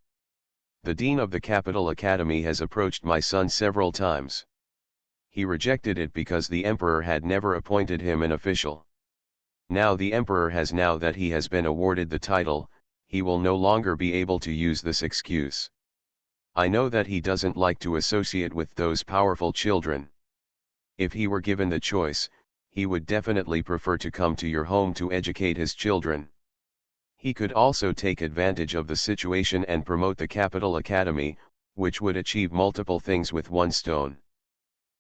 The dean of the Capital Academy has approached my son several times. He rejected it because the emperor had never appointed him an official. Now the emperor has now that he has been awarded the title, he will no longer be able to use this excuse. I know that he doesn't like to associate with those powerful children. If he were given the choice, he would definitely prefer to come to your home to educate his children. He could also take advantage of the situation and promote the Capital Academy, which would achieve multiple things with one stone.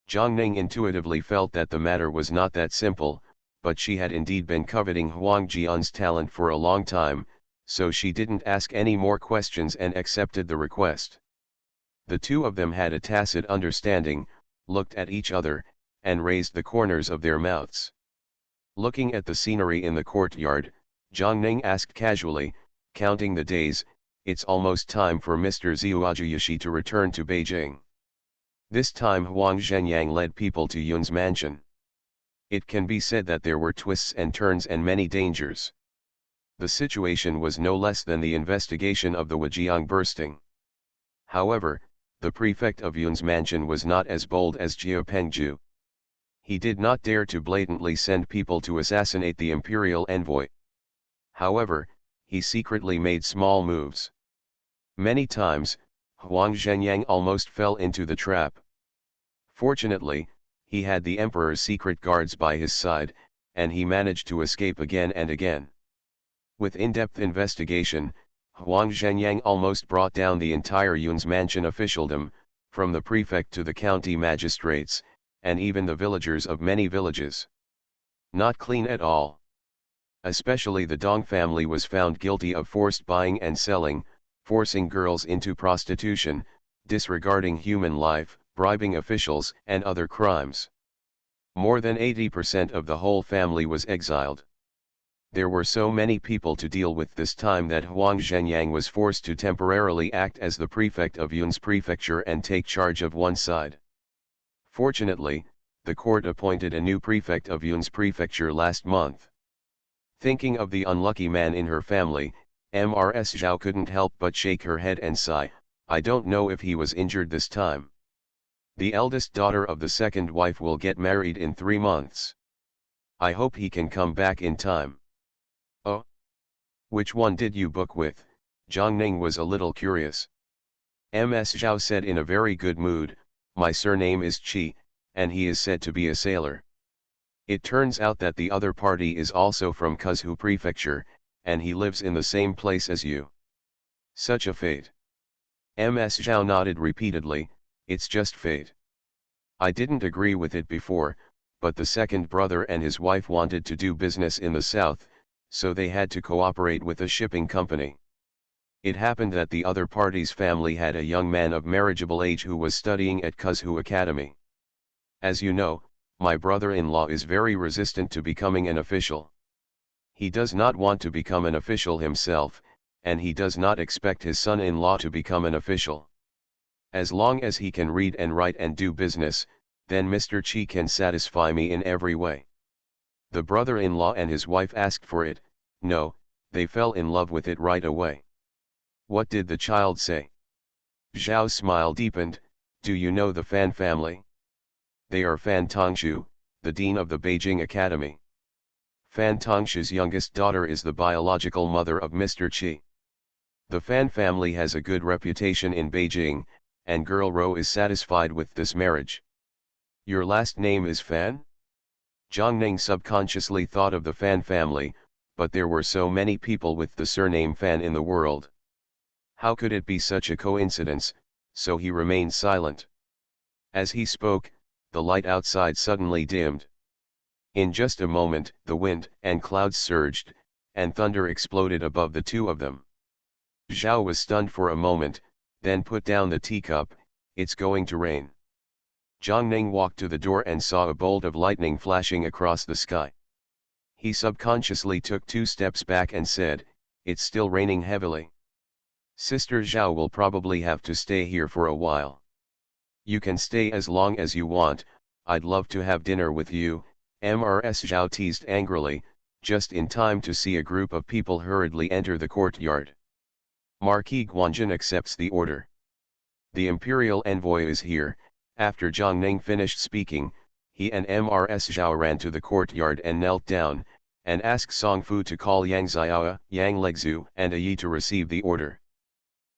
Jiang Ning intuitively felt that the matter was not that simple, but she had indeed been coveting Huang Jian's talent for a long time, so she didn't ask any more questions and accepted the request. The two of them had a tacit understanding, looked at each other, and raised the corners of their mouths. Looking at the scenery in the courtyard, Jiang Ning asked casually, counting the days, it's almost time for Mr. Zhuojuyishi to return to Beijing. This time Huang Zhenyang led people to Yun's mansion. It can be said that there were twists and turns and many dangers. The situation was no less than the investigation of the Wujiang bursting. However, the prefect of Yun's mansion was not as bold as Jiao Pengju. He did not dare to blatantly send people to assassinate the imperial envoy. However, he secretly made small moves. Many times, Huang Zhenyang almost fell into the trap. Fortunately, he had the emperor's secret guards by his side, and he managed to escape again and again. With in-depth investigation, Huang Zhenyang almost brought down the entire Yun's mansion officialdom, from the prefect to the county magistrates, and even the villagers of many villages. Not clean at all. Especially the Dong family was found guilty of forced buying and selling, forcing girls into prostitution, disregarding human life, bribing officials, and other crimes. More than 80% of the whole family was exiled. There were so many people to deal with this time that Huang Zhenyang was forced to temporarily act as the prefect of Yun's prefecture and take charge of one side. Fortunately, the court appointed a new prefect of Yun's prefecture last month. Thinking of the unlucky man in her family, Mrs. Zhao couldn't help but shake her head and sigh, I don't know if he was injured this time. The eldest daughter of the second wife will get married in 3 months. I hope he can come back in time. Oh? Which one did you book with? Zhang Ning was a little curious. Ms. Zhao said in a very good mood, my surname is Qi, and he is said to be a sailor. It turns out that the other party is also from Kuzhu Prefecture, and he lives in the same place as you. Such a fate. Ms. Zhao nodded repeatedly, it's just fate. I didn't agree with it before, but the second brother and his wife wanted to do business in the south, so they had to cooperate with a shipping company. It happened that the other party's family had a young man of marriageable age who was studying at Kuzhu Academy. As you know, my brother-in-law is very resistant to becoming an official. He does not want to become an official himself, and he does not expect his son-in-law to become an official. As long as he can read and write and do business, then Mr. Qi can satisfy me in every way. The brother-in-law and his wife asked for it. No, they fell in love with it right away. What did the child say? Zhao's smile deepened. Do you know the Fan family? They are Fan Tongshu, the dean of the Beijing Academy. Fan Tongshu's youngest daughter is the biological mother of Mr. Qi. The Fan family has a good reputation in Beijing, and Girl Ro is satisfied with this marriage. Your last name is Fan? Zhang Ning subconsciously thought of the Fan family, but there were so many people with the surname Fan in the world. How could it be such a coincidence? So he remained silent. As he spoke, the light outside suddenly dimmed. In just a moment, the wind and clouds surged, and thunder exploded above the two of them. Zhao was stunned for a moment, then put down the teacup. It's going to rain. Zhang Ning walked to the door and saw a bolt of lightning flashing across the sky. He subconsciously took 2 steps back and said, it's still raining heavily. Sister Zhao will probably have to stay here for a while. You can stay as long as you want, I'd love to have dinner with you, Ms. Zhao teased angrily, just in time to see a group of people hurriedly enter the courtyard. Marquis Guanjin accepts the order. The imperial envoy is here. After Zhang Ning finished speaking, he and Ms. Zhao ran to the courtyard and knelt down, and asked Song Fu to call Yang Xiao, Yang Legzu and Yi to receive the order.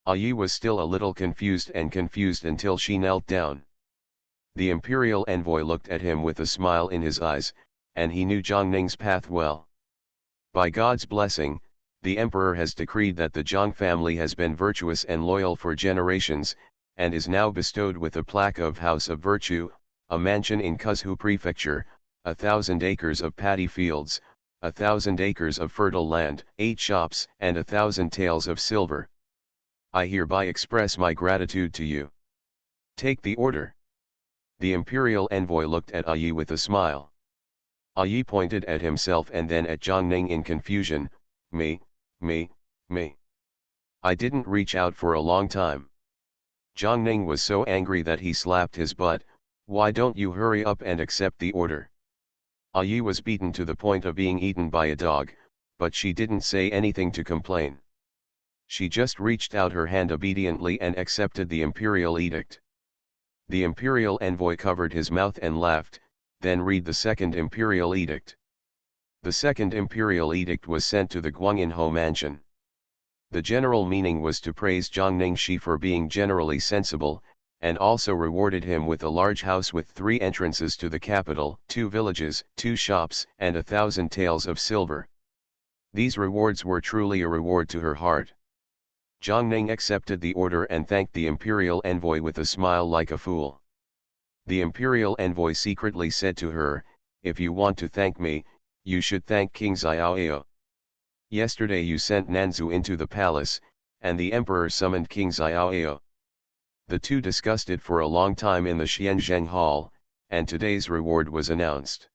Yi was still a little confused until she knelt down. The imperial envoy looked at him with a smile in his eyes, and he knew Zhang Ning's path well. By God's blessing, the emperor has decreed that the Zhang family has been virtuous and loyal for generations, and is now bestowed with a plaque of House of Virtue, a mansion in Kuzhu Prefecture, 1,000 acres of paddy fields, 1,000 acres of fertile land, 8 shops, and 1,000 taels of silver. I hereby express my gratitude to you. Take the order. The imperial envoy looked at Yi with a smile. Yi pointed at himself and then at Zhang Ning in confusion. Me. I didn't reach out for a long time. Zhang Ning was so angry that he slapped his butt. Why don't you hurry up and accept the order? Yi was beaten to the point of being eaten by a dog, but she didn't say anything to complain. She just reached out her hand obediently and accepted the imperial edict. The imperial envoy covered his mouth and laughed, then read the second imperial edict. The second imperial edict was sent to the Guanginhou mansion. The general meaning was to praise Zhang Ningxi for being generally sensible, and also rewarded him with a large house with 3 entrances to the capital, 2 villages, 2 shops, and 1,000 taels of silver. These rewards were truly a reward to her heart. Zhang Ning accepted the order and thanked the imperial envoy with a smile like a fool. The imperial envoy secretly said to her, if you want to thank me, you should thank King Xiaoao. Yesterday you sent Nanzu into the palace, and the emperor summoned King Xiaoao. The two discussed it for a long time in the Xianzheng Hall, and today's reward was announced.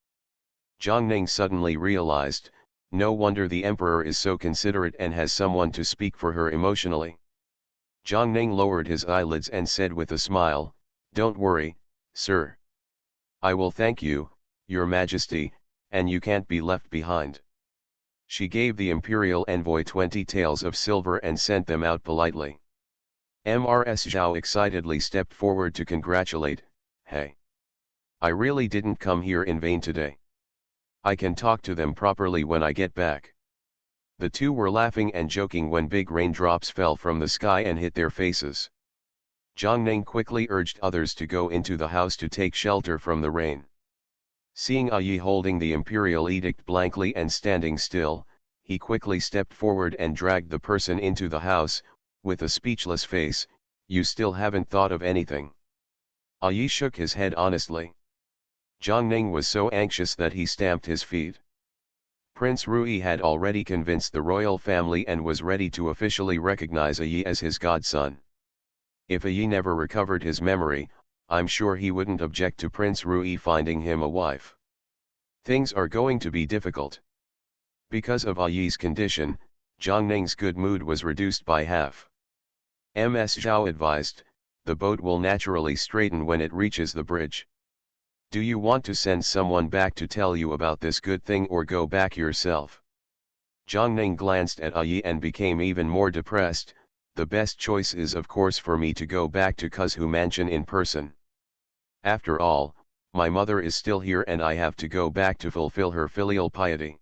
Zhang Ning suddenly realized, no wonder the emperor is so considerate and has someone to speak for her emotionally. Zhang Ning lowered his eyelids and said with a smile, don't worry, sir. I will thank you, your majesty, and you can't be left behind. She gave the imperial envoy 20 taels of silver and sent them out politely. Ms. Zhao excitedly stepped forward to congratulate, "Hey! I really didn't come here in vain today. I can talk to them properly when I get back." The two were laughing and joking when big raindrops fell from the sky and hit their faces. Zhang Ning quickly urged others to go into the house to take shelter from the rain. Seeing Yi holding the imperial edict blankly and standing still, he quickly stepped forward and dragged the person into the house, with a speechless face. "You still haven't thought of anything?" Yi shook his head honestly. Zhang Ning was so anxious that he stamped his feet. Prince Rui had already convinced the royal family and was ready to officially recognize Yi as his godson. If Yi never recovered his memory, I'm sure he wouldn't object to Prince Rui finding him a wife. Things are going to be difficult. Because of Yi's condition, Zhang Ning's good mood was reduced by half. Ms. Zhao advised, "The boat will naturally straighten when it reaches the bridge. Do you want to send someone back to tell you about this good thing or go back yourself?" Zhang Ning glanced at Yi and became even more depressed. "The best choice is of course for me to go back to Kuzhu Mansion in person. After all, my mother is still here and I have to go back to fulfill her filial piety.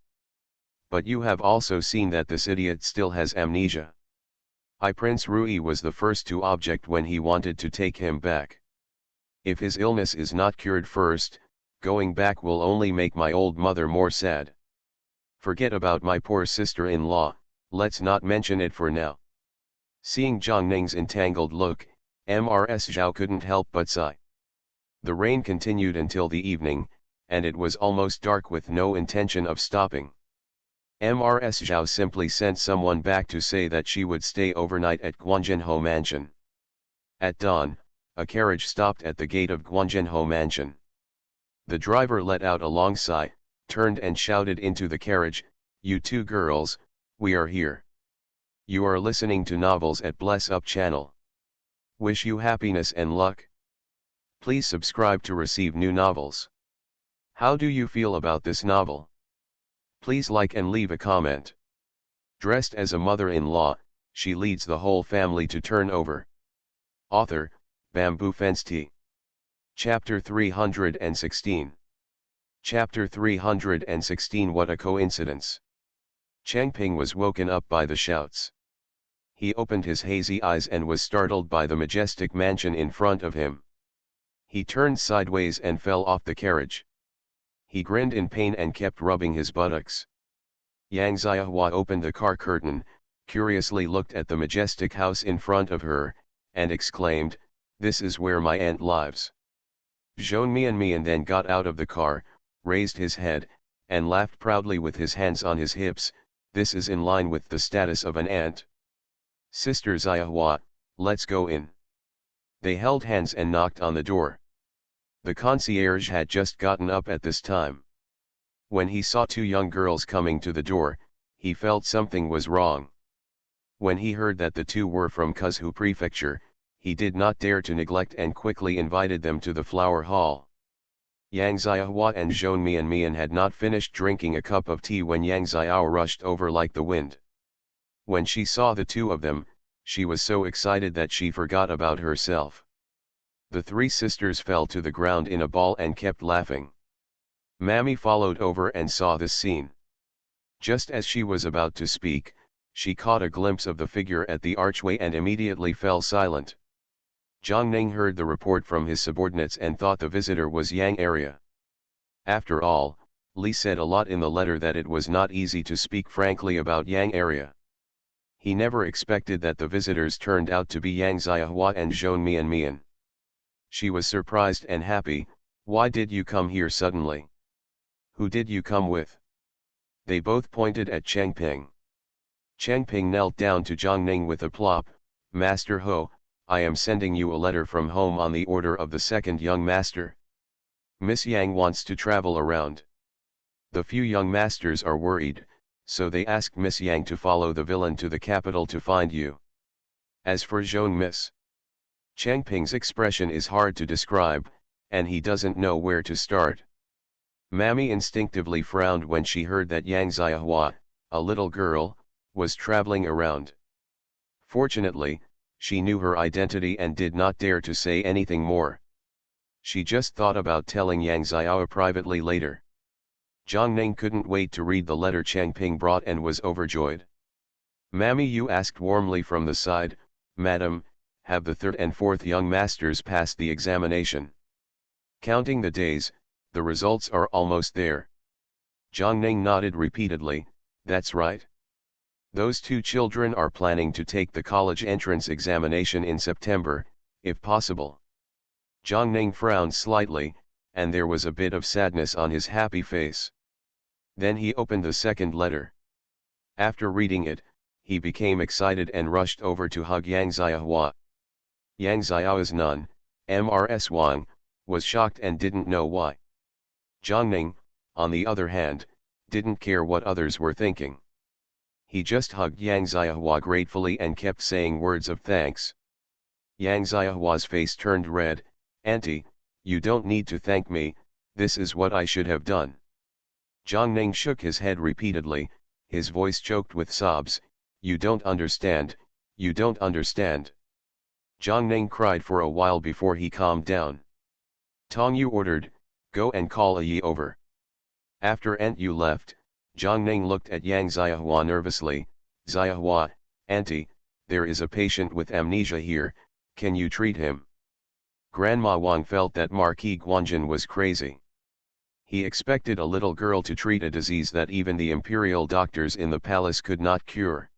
But you have also seen that this idiot still has amnesia. Prince Rui was the first to object when he wanted to take him back. If his illness is not cured first, going back will only make my old mother more sad. Forget about my poor sister-in-law, let's not mention it for now." Seeing Zhang Ning's entangled look, Ms. Zhao couldn't help but sigh. The rain continued until the evening, and it was almost dark with no intention of stopping. Ms. Zhao simply sent someone back to say that she would stay overnight at Guanzhenhou Mansion. At dawn, a carriage stopped at the gate of Guanzhenhou Mansion. The driver let out a long sigh, turned and shouted into the carriage, "You two girls, we are here. You are listening to novels at Bless Up channel. Wish you happiness and luck. Please subscribe to receive new novels. How do you feel about this novel? Please like and leave a comment." Dressed as a mother-in-law, she leads the whole family to turn over. Author, Bamboo Fence Tea. Chapter 316. Chapter 316. What a coincidence. Changping was woken up by the shouts. He opened his hazy eyes and was startled by the majestic mansion in front of him. He turned sideways and fell off the carriage. He grinned in pain and kept rubbing his buttocks. Yang Xiahua opened the car curtain, curiously looked at the majestic house in front of her, and exclaimed, "This is where my aunt lives." Zhou Mian then got out of the car, raised his head, and laughed proudly with his hands on his hips. "This is in line with the status of an aunt. Sister Xiahua, let's go in." They held hands and knocked on the door. The concierge had just gotten up at this time. When he saw two young girls coming to the door, he felt something was wrong. When he heard that the two were from Kuzhu Prefecture, he did not dare to neglect and quickly invited them to the flower hall. Yang Xiahua and Zhou Mian had not finished drinking a cup of tea when Yang Xiao rushed over like the wind. When she saw the two of them, she was so excited that she forgot about herself. The three sisters fell to the ground in a ball and kept laughing. Mammy followed over and saw this scene. Just as she was about to speak, she caught a glimpse of the figure at the archway and immediately fell silent. Zhang Ning heard the report from his subordinates and thought the visitor was Yang Area. After all, Li said a lot in the letter that it was not easy to speak frankly about Yang Area. He never expected that the visitors turned out to be Yang Xiahua and Zhou Mian. She was surprised and happy. "Why did you come here suddenly? Who did you come with?" They both pointed at Changping. Changping knelt down to Zhang Ning with a plop. "Master Ho, I am sending you a letter from home on the order of the second young master. Miss Yang wants to travel around. The few young masters are worried, so they asked Miss Yang to follow the villain to the capital to find you. As for Zhou Miss..." Changping's expression is hard to describe, and he doesn't know where to start. Mammy instinctively frowned when she heard that Yang Xiahua, a little girl, was traveling around. Fortunately, She knew her identity and did not dare to say anything more. She just thought about telling Yang Xiao privately later. Zhang Ning couldn't wait to read the letter Changping brought and was overjoyed. Mammy Yu asked warmly from the side, "Madam, have the third and fourth young masters passed the examination?" Counting the days, the results are almost there. Zhang Ning nodded repeatedly, "That's right. Those two children are planning to take the college entrance examination in September, if possible." Zhang Ning frowned slightly, and there was a bit of sadness on his happy face. Then he opened the second letter. After reading it, he became excited and rushed over to hug Yang Xiahua. Yang Xiao's nun, Mrs. Wang, was shocked and didn't know why. Zhang Ning, on the other hand, didn't care what others were thinking. He just hugged Yang Xiahua gratefully and kept saying words of thanks. Yang Xiahua's face turned red. "Auntie, you don't need to thank me, this is what I should have done." Zhang Ning shook his head repeatedly, his voice choked with sobs, "You don't understand, you don't understand." Zhang Ning cried for a while before he calmed down. Tong Yu ordered, "Go and call Yi over." After Aunt Yu left, Zhang Ning looked at Yang Xiahua nervously. "Xiahua, Auntie, there is a patient with amnesia here, can you treat him?" Grandma Wang felt that Marquis Guanjin was crazy. He expected a little girl to treat a disease that even the imperial doctors in the palace could not cure.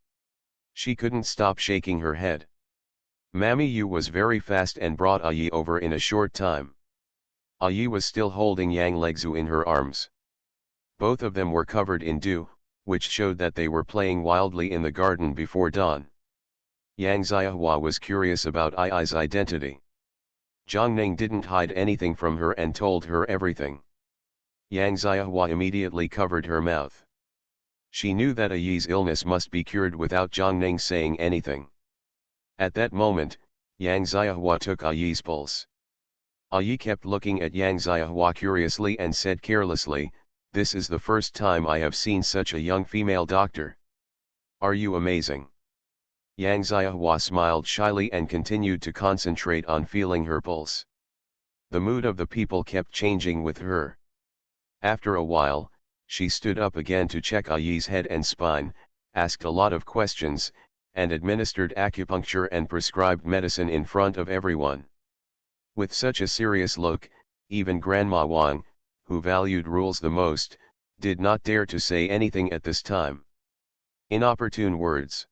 She couldn't stop shaking her head. Mammy Yu was very fast and brought Yi over in a short time. Yi was still holding Yang Legzu in her arms. Both of them were covered in dew, which showed that they were playing wildly in the garden before dawn. Yang Xiahua was curious about Yi's identity. Zhang Ning didn't hide anything from her and told her everything. Yang Xiahua immediately covered her mouth. She knew that Yi's illness must be cured without Zhang Ning saying anything. At that moment, Yang Xiahua took Yi's pulse. Yi kept looking at Yang Xiahua curiously and said carelessly, "This is the first time I have seen such a young female doctor. Are you amazing?" Yang Xiahua smiled shyly and continued to concentrate on feeling her pulse. The mood of the people kept changing with her. After a while, she stood up again to check Yi's head and spine, asked a lot of questions, and administered acupuncture and prescribed medicine in front of everyone. With such a serious look, even Grandma Wang, who valued rules the most, did not dare to say anything at this time. Inopportune words.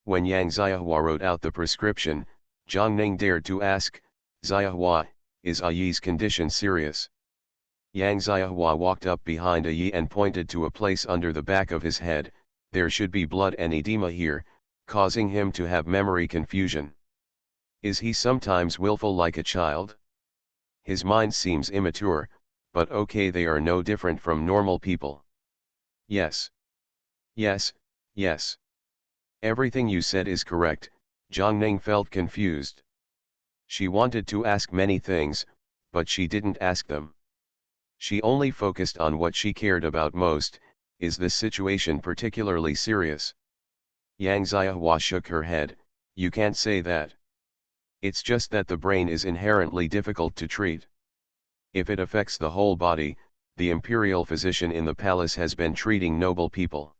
When Yang Xiahua wrote out the prescription, Zhang Ning dared to ask, "Xiahua, is Yi's condition serious?" Yang Xiahua walked up behind Yi and pointed to a place under the back of his head. "There should be blood and edema here, causing him to have memory confusion. Is he sometimes willful like a child? His mind seems immature, but okay, they are no different from normal people." "Yes. Yes, yes. Everything you said is correct." Zhang Ning felt confused. She wanted to ask many things, but she didn't ask them. She only focused on what she cared about most. Is this situation particularly serious? Yang Xiahua shook her head. "You can't say that. It's just that the brain is inherently difficult to treat. If it affects the whole body, the imperial physician in the palace has been treating noble people.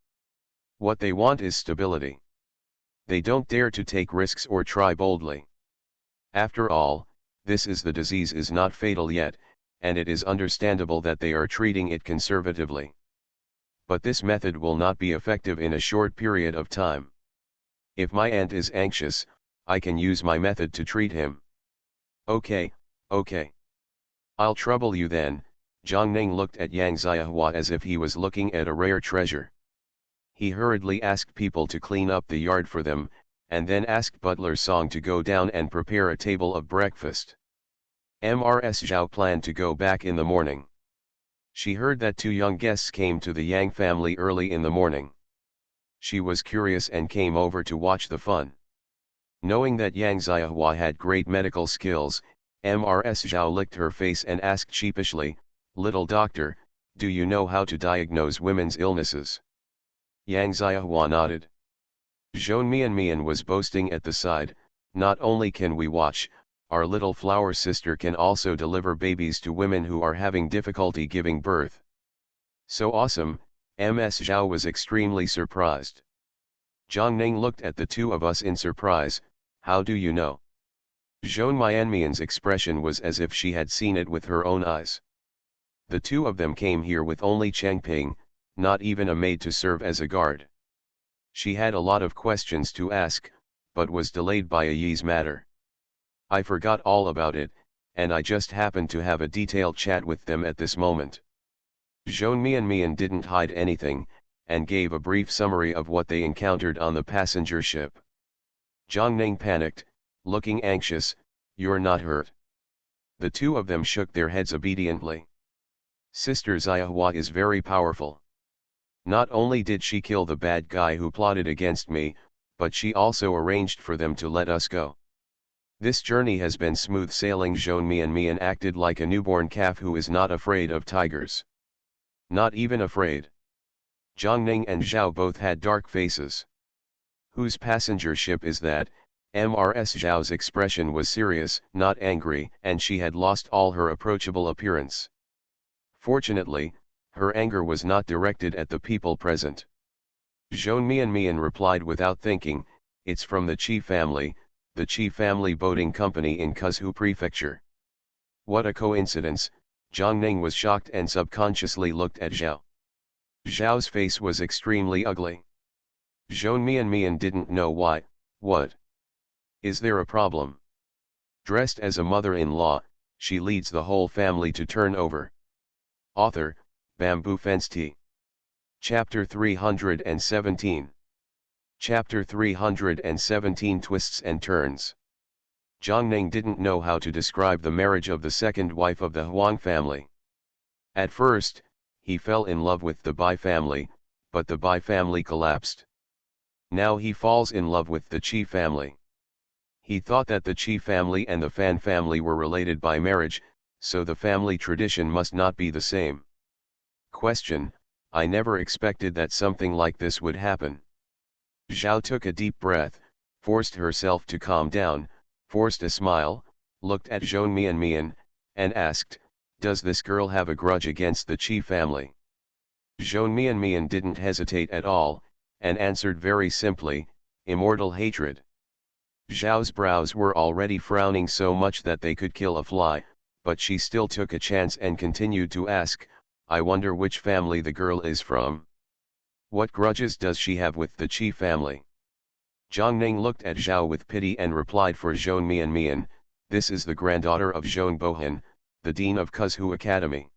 What they want is stability. They don't dare to take risks or try boldly. After all, the disease is not fatal yet, and it is understandable that they are treating it conservatively. But this method will not be effective in a short period of time. If my aunt is anxious, I can use my method to treat him." "Okay, okay. I'll trouble you then." Zhang Ning looked at Yang Xiahua as if he was looking at a rare treasure. He hurriedly asked people to clean up the yard for them, and then asked butler Song to go down and prepare a table of breakfast. Mrs. Zhao planned to go back in the morning. She heard that two young guests came to the Yang family early in the morning. She was curious and came over to watch the fun. Knowing that Yang Xiahua had great medical skills, Mrs. Zhao licked her face and asked sheepishly, "Little doctor, do you know how to diagnose women's illnesses?" Yang Xiahua nodded. Zhou Mian was boasting at the side, Not only can we watch, our little flower sister can also deliver babies to women who are having difficulty giving birth. So awesome, Ms. Zhao was extremely surprised. Zhang Ning looked at the two of us in surprise. How do you know? Zhou Mianmian's expression was as if she had seen it with her own eyes. The two of them came here with only Changping, not even a maid to serve as a guard. She had a lot of questions to ask, but was delayed by a Yi's matter. I forgot all about it, and I just happened to have a detailed chat with them at this moment. Zhou Mianmian didn't hide anything, and gave a brief summary of what they encountered on the passenger ship. Zhang Ning panicked, looking anxious. You're not hurt? The two of them shook their heads obediently. Sister Xiahua is very powerful. Not only did she kill the bad guy who plotted against me, but she also arranged for them to let us go. This journey has been smooth sailing. Zhou Mianmian acted like a newborn calf who is not afraid of tigers. Not even afraid. Zhang Ning and Zhao both had dark faces. Whose passenger ship is that? Ms. Zhao's expression was serious, not angry, and she had lost all her approachable appearance. Fortunately, her anger was not directed at the people present. Zhou Mianmian replied without thinking, it's from the Qi family, the Qi family boating company in Kuzhu Prefecture. What a coincidence, Zhang Ning was shocked and subconsciously looked at Zhao. Zhao's face was extremely ugly. Zhou Mianmian didn't know why. What? Is there a problem? Dressed as a mother-in-law, she leads the whole family to turn over. Author, Bamboo Fence Tea. Chapter 317. Chapter 317 Twists and Turns. Zhang Ning didn't know how to describe the marriage of the second wife of the Huang family. At first, he fell in love with the Bai family, but the Bai family collapsed. Now he falls in love with the Qi family. He thought that the Qi family and the Fan family were related by marriage, so the family tradition must not be the same. Question: I never expected that something like this would happen. Zhao took a deep breath, forced herself to calm down, forced a smile, looked at Zhou Mianmian, and asked, does this girl have a grudge against the Qi family? Zhou Mianmian didn't hesitate at all, and answered very simply, immortal hatred. Zhao's brows were already frowning so much that they could kill a fly, but she still took a chance and continued to ask, I wonder which family the girl is from. What grudges does she have with the Qi family? Zhang Ning looked at Zhao with pity and replied for Zhou Mianmian, this is the granddaughter of Zhou Bohan, the dean of Kuzhu Academy.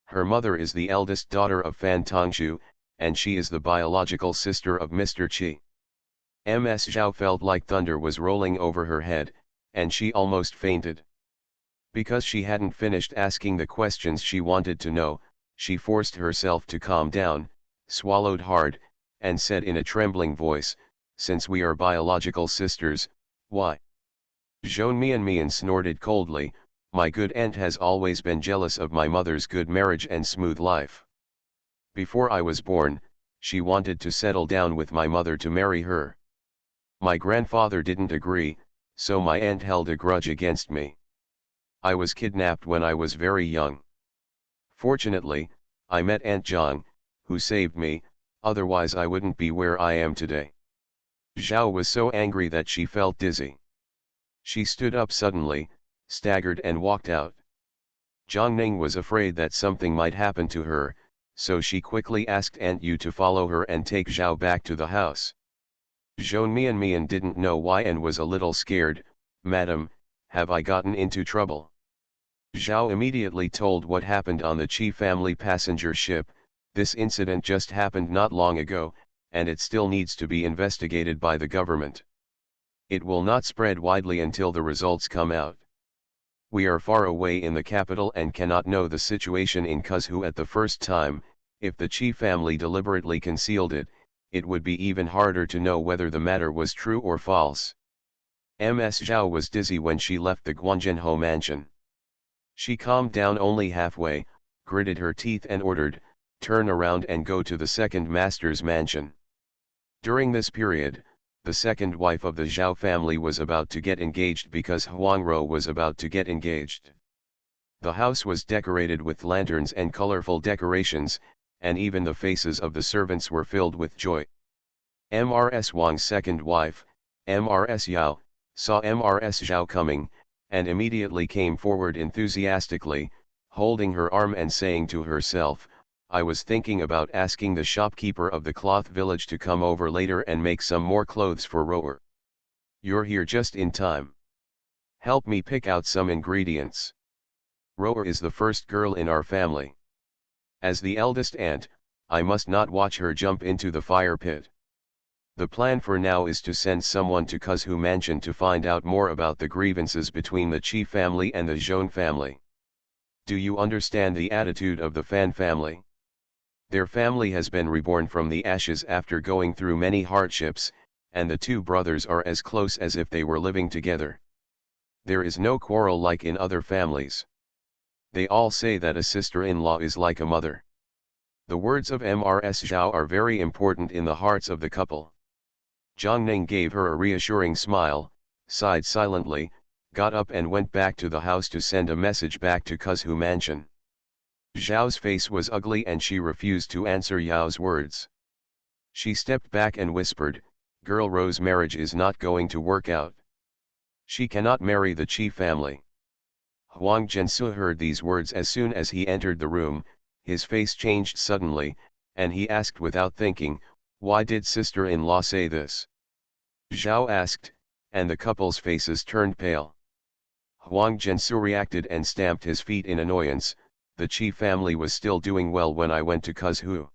Her mother is the eldest daughter of Fan Tongshu, and she is the biological sister of Mr. Qi. Ms. Zhao felt like thunder was rolling over her head, and she almost fainted. Because she hadn't finished asking the questions she wanted to know, she forced herself to calm down, swallowed hard, and said in a trembling voice, since we are biological sisters, why? Zhou Mianmian snorted coldly, my good aunt has always been jealous of my mother's good marriage and smooth life. Before I was born, she wanted to settle down with my mother to marry her. My grandfather didn't agree, so my aunt held a grudge against me. I was kidnapped when I was very young. Fortunately, I met Aunt Zhang, who saved me, otherwise I wouldn't be where I am today. Zhao was so angry that she felt dizzy. She stood up suddenly, staggered and walked out. Zhang Ning was afraid that something might happen to her, so she quickly asked Aunt Yu to follow her and take Zhao back to the house. Zhou Mianmian didn't know why and was a little scared. Madam, have I gotten into trouble? Zhao immediately told what happened on the Qi family passenger ship. This incident just happened not long ago, and it still needs to be investigated by the government. It will not spread widely until the results come out. We are far away in the capital and cannot know the situation in Kuzhu at the first time. If the Qi family deliberately concealed it, it would be even harder to know whether the matter was true or false. Ms. Zhao was dizzy when she left the Guanzhenhou mansion. She calmed down only halfway, gritted her teeth and ordered, turn around and go to the second master's mansion. During this period, the second wife of the Zhao family, was about to get engaged because Huang Ro was about to get engaged. The house was decorated with lanterns and colorful decorations, and even the faces of the servants were filled with joy. Mrs. Wang's second wife, Mrs. Yao, saw Mrs. Zhao coming, and immediately came forward enthusiastically, holding her arm and saying to herself, "I was thinking about asking the shopkeeper of the cloth village to come over later and make some more clothes for Roer. You're here just in time. Help me pick out some ingredients. Roer is the first girl in our family. As the eldest aunt, I must not watch her jump into the fire pit. The plan for now is to send someone to Kuzhu Mansion to find out more about the grievances between the Qi family and the Zhong family. Do you understand the attitude of the Fan family? Their family has been reborn from the ashes after going through many hardships, and the two brothers are as close as if they were living together. There is no quarrel like in other families. They all say that a sister-in-law is like a mother." The words of Mrs. Zhao are very important in the hearts of the couple. Zhang Ning gave her a reassuring smile, sighed silently, got up and went back to the house to send a message back to Kuzhu Mansion. Zhao's face was ugly and she refused to answer Yao's words. She stepped back and whispered, "Girl Ro's marriage is not going to work out. She cannot marry the Qi family." Huang Zhensu heard these words as soon as he entered the room. His face changed suddenly, and he asked without thinking, "Why did sister-in-law say this?" Zhao asked, and the couple's faces turned pale. Huang Zhensu reacted and stamped his feet in annoyance. "The Qi family was still doing well when I went to Kuzhu.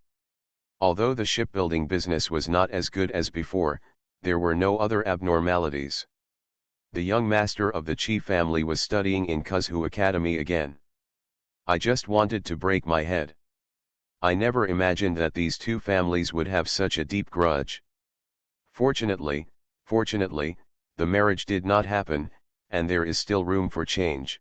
Although the shipbuilding business was not as good as before, there were no other abnormalities. The young master of the Qi family was studying in Kuzhu Academy again. I just wanted to break my head. I never imagined that these two families would have such a deep grudge. Fortunately, the marriage did not happen, and there is still room for change.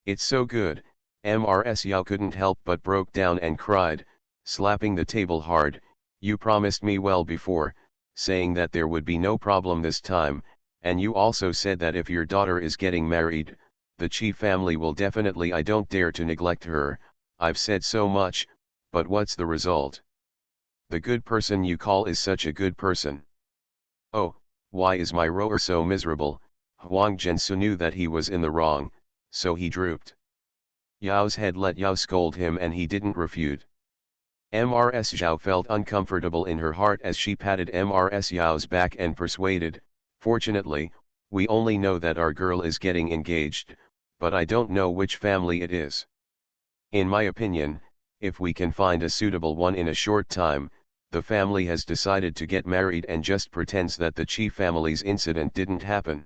It's so good." Mrs. Yao couldn't help but broke down and cried, slapping the table hard, "You promised me well before, saying that there would be no problem this time, and you also said that if your daughter is getting married, the Qi family will definitely. I don't dare to neglect her. I've said so much, but what's the result? The good person you call is such a good person. Oh, why is my Roer so miserable?" Huang Zhensu knew that he was in the wrong, so he drooped. Yao's head let Yao scold him and he didn't refute. Mrs. Zhao felt uncomfortable in her heart as she patted Mrs. Yao's back and persuaded, "Fortunately, we only know that our girl is getting engaged, but I don't know which family it is. In my opinion, if we can find a suitable one in a short time, the family has decided to get married and just pretends that the Qi family's incident didn't happen."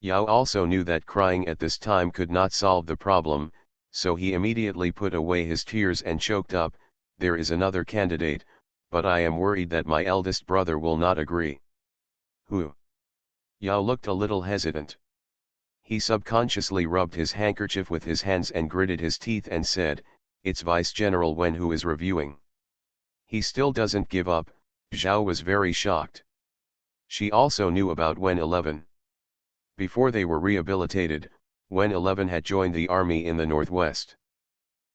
Yao also knew that crying at this time could not solve the problem, so he immediately put away his tears and choked up, "There is another candidate, but I am worried that my eldest brother will not agree." "Who?" Yao looked a little hesitant. He subconsciously rubbed his handkerchief with his hands and gritted his teeth and said, "It's Vice General Wen who is reviewing. He still doesn't give up." Zhao was very shocked. She also knew about Wen 11. Before they were rehabilitated, Wen 11 had joined the army in the northwest.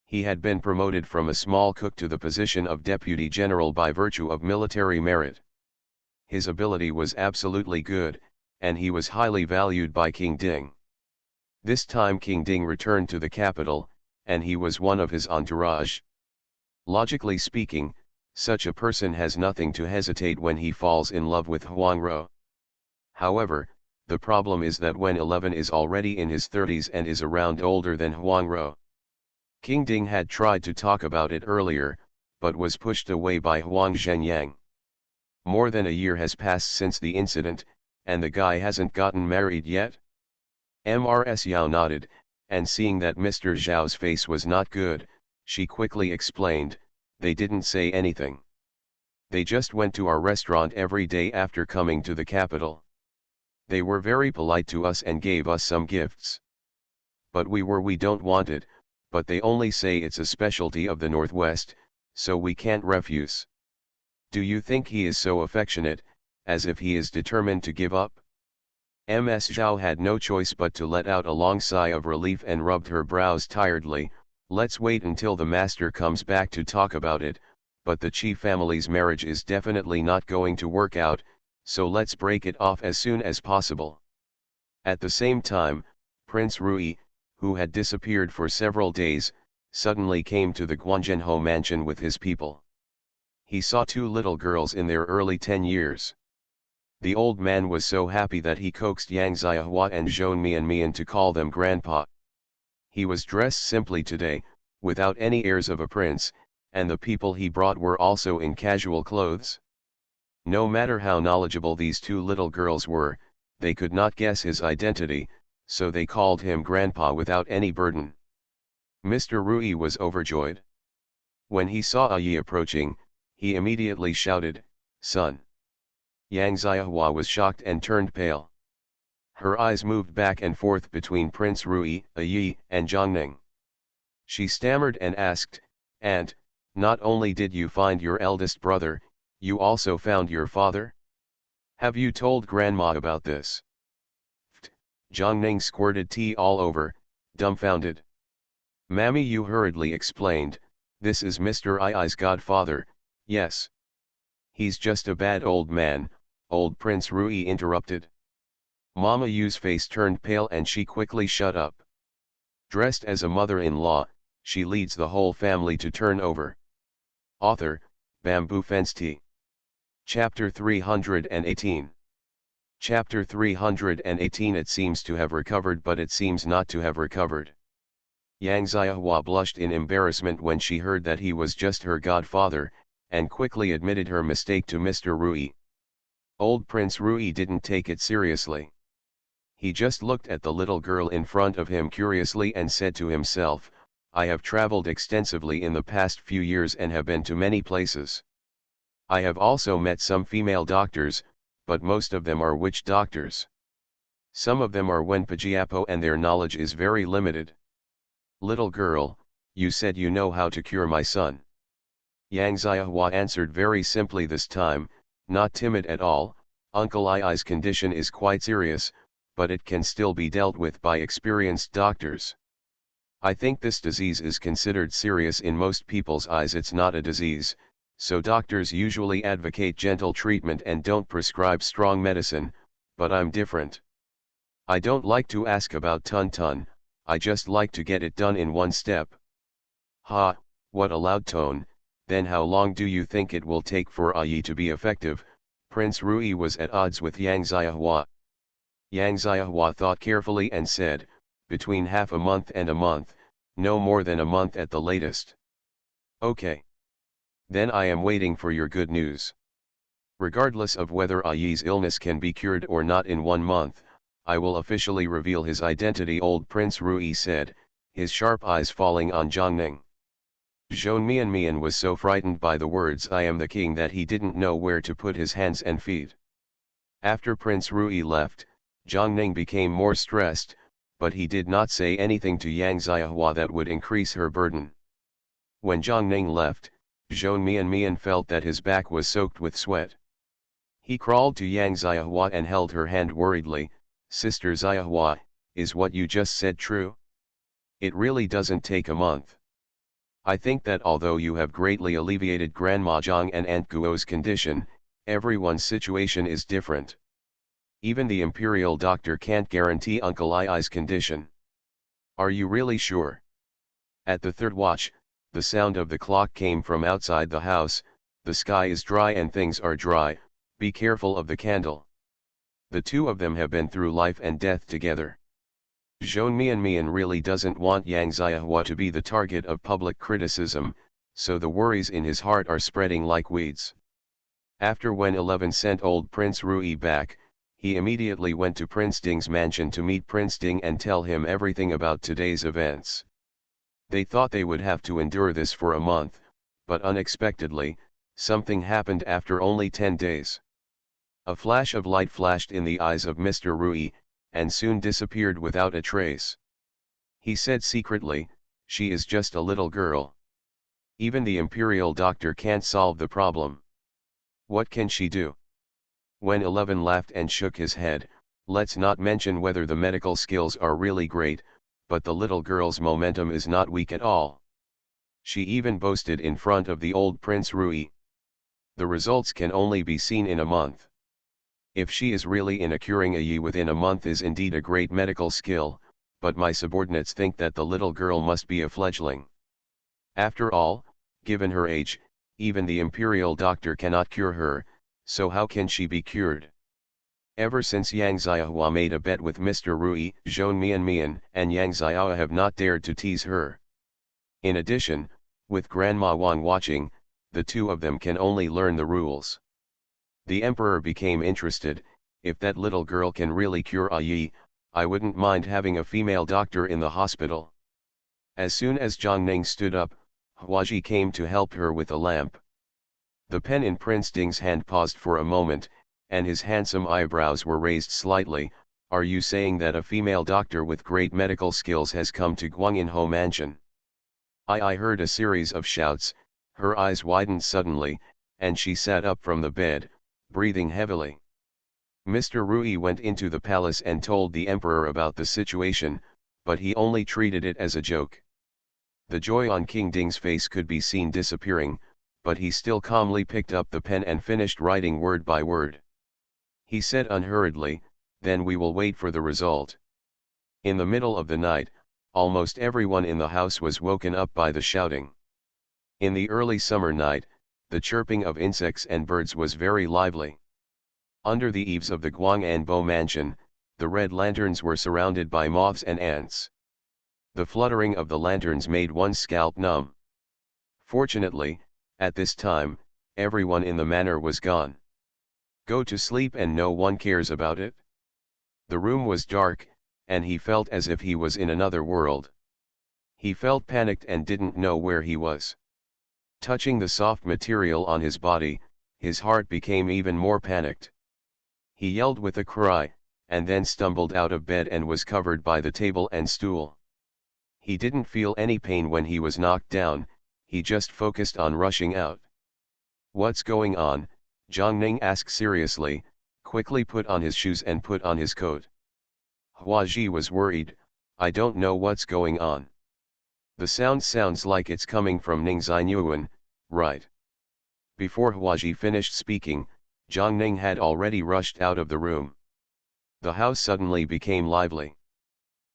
He had been promoted from a small cook to the position of deputy general by virtue of military merit. His ability was absolutely good, and he was highly valued by King Ding. This time King Ding returned to the capital, and he was one of his entourage. Logically speaking, such a person has nothing to hesitate when he falls in love with Huang Ro. However, the problem is that Wen 11 is already in his 30s and is around older than Huang Ro. King Ding had tried to talk about it earlier, but was pushed away by Huang Zhenyang. More than a year has passed since the incident, and the guy hasn't gotten married yet? Mrs. Yao nodded, and seeing that Mr. Zhao's face was not good, she quickly explained, "They didn't say anything. They just went to our restaurant every day after coming to the capital. They were very polite to us and gave us some gifts. But we don't want it, but they only say it's a specialty of the Northwest, so we can't refuse." "Do you think he is so affectionate?" as if he is determined to give up. Ms. Zhao had no choice but to let out a long sigh of relief and rubbed her brows tiredly. Let's wait until the master comes back to talk about it, but the Qi family's marriage is definitely not going to work out, so let's break it off as soon as possible. At the same time, Prince Rui, who had disappeared for several days, suddenly came to the Guanzhenhou mansion with his people. He saw two little girls in their early 10 years. The old man was so happy that he coaxed Yang Xiahua and Zhou Mian to call them grandpa. He was dressed simply today, without any airs of a prince, and the people he brought were also in casual clothes. No matter how knowledgeable these two little girls were, they could not guess his identity, so they called him grandpa without any burden. Mr. Rui was overjoyed. When he saw Yi approaching, he immediately shouted, "Son!" Yang Xiahua was shocked and turned pale. Her eyes moved back and forth between Prince Rui, Yi, and Zhongning. She stammered and asked, "Aunt, not only did you find your eldest brother, you also found your father? Have you told grandma about this?" Zhongning squirted tea all over, dumbfounded. "Mammy," Yu hurriedly explained, "this is Mr. I's godfather, yes." "He's just a bad old man," old Prince Rui interrupted. Mama Yu's face turned pale and she quickly shut up. Dressed as a mother-in-law, she leads the whole family to turn over. Author, Bamboo Fence Tea. Chapter 318. Chapter 318. It seems to have recovered, but it seems not to have recovered. Yang Xiahua blushed in embarrassment when she heard that he was just her godfather, and quickly admitted her mistake to Mr. Rui. Old Prince Rui didn't take it seriously. He just looked at the little girl in front of him curiously and said to himself, "I have traveled extensively in the past few years and have been to many places. I have also met some female doctors, but most of them are witch doctors. Some of them are Wenpajiapo and their knowledge is very limited. Little girl, you said you know how to cure my son." Yang Xiahua answered very simply this time, not timid at all, "Uncle I's condition is quite serious, but it can still be dealt with by experienced doctors. I think this disease is considered serious in most people's eyes. It's not a disease, so doctors usually advocate gentle treatment and don't prescribe strong medicine, but I'm different. I don't like to ask about Tun, I just like to get it done in one step." "Ha, what a loud tone, then how long do you think it will take for Yi to be effective?" Prince Rui was at odds with Yang Xiahua. Yang Xiahua thought carefully and said, "Between half a month and a month, no more than a month at the latest." "Okay. Then I am waiting for your good news. Regardless of whether Yi's illness can be cured or not in 1 month, I will officially reveal his identity," old Prince Rui said, his sharp eyes falling on Zhongning. Zhou Mian was so frightened by the words "I am the king" that he didn't know where to put his hands and feet. After Prince Rui left, Zhongning became more stressed, but he did not say anything to Yang Xiahua that would increase her burden. When Zhongning left, Zhou Mian felt that his back was soaked with sweat. He crawled to Yang Xiahua and held her hand worriedly. "Sister Xiahua, is what you just said true? It really doesn't take a month. I think that although you have greatly alleviated Grandma Zhang and Aunt Guo's condition, everyone's situation is different. Even the imperial doctor can't guarantee Uncle I's condition. Are you really sure?" At the third watch, the sound of the clock came from outside the house. "The sky is dry and things are dry, be careful of the candle. The two of them have been through life and death together." Zhou Mian really doesn't want Yang Xiahua to be the target of public criticism, so the worries in his heart are spreading like weeds. After when 11 sent old Prince Rui back, he immediately went to Prince Ding's mansion to meet Prince Ding and tell him everything about today's events. They thought they would have to endure this for a month, but unexpectedly, something happened after only 10 days. A flash of light flashed in the eyes of Mr. Rui, and soon disappeared without a trace. He said secretly, "She is just a little girl. Even the imperial doctor can't solve the problem. What can she do?" When 11 laughed and shook his head, let's not mention whether the medical skills are really great, but the little girl's momentum is not weak at all. She even boasted in front of the old Prince Rui. The results can only be seen in a month. If she is really in a curing a yi within a month is indeed a great medical skill, but my subordinates think that the little girl must be a fledgling. After all, given her age, even the imperial doctor cannot cure her, so how can she be cured? Ever since Yang Xiahua made a bet with Mr. Rui, Zhong Mian and Yang Xiahua have not dared to tease her. In addition, with Grandma Wang watching, the two of them can only learn the rules. The emperor became interested. If that little girl can really cure a yi, I wouldn't mind having a female doctor in the hospital. As soon as Zhang Ning stood up, Huaji came to help her with a lamp. The pen in Prince Ding's hand paused for a moment, and his handsome eyebrows were raised slightly. Are you saying that a female doctor with great medical skills has come to Guanginhou Mansion? I heard a series of shouts. Her eyes widened suddenly, and she sat up from the bed, breathing heavily. Mr. Rui went into the palace and told the emperor about the situation, but he only treated it as a joke. The joy on King Ding's face could be seen disappearing, but he still calmly picked up the pen and finished writing word by word. He said unhurriedly, "Then we will wait for the result." In the middle of the night, almost everyone in the house was woken up by the shouting. In the early summer night, the chirping of insects and birds was very lively. Under the eaves of the Guanganbo mansion, the red lanterns were surrounded by moths and ants. The fluttering of the lanterns made one's scalp numb. Fortunately, at this time, everyone in the manor was gone. Go to sleep and no one cares about it? The room was dark, and he felt as if he was in another world. He felt panicked and didn't know where he was. Touching the soft material on his body, his heart became even more panicked. He yelled with a cry, and then stumbled out of bed and was covered by the table and stool. He didn't feel any pain when he was knocked down, he just focused on rushing out. What's going on? Zhang Ning asked seriously, quickly put on his shoes and put on his coat. Huaji was worried. I don't know what's going on. The sound sounds like it's coming from Ning Xinyuan, right? Before Huaji finished speaking, Zhang Ning had already rushed out of the room. The house suddenly became lively.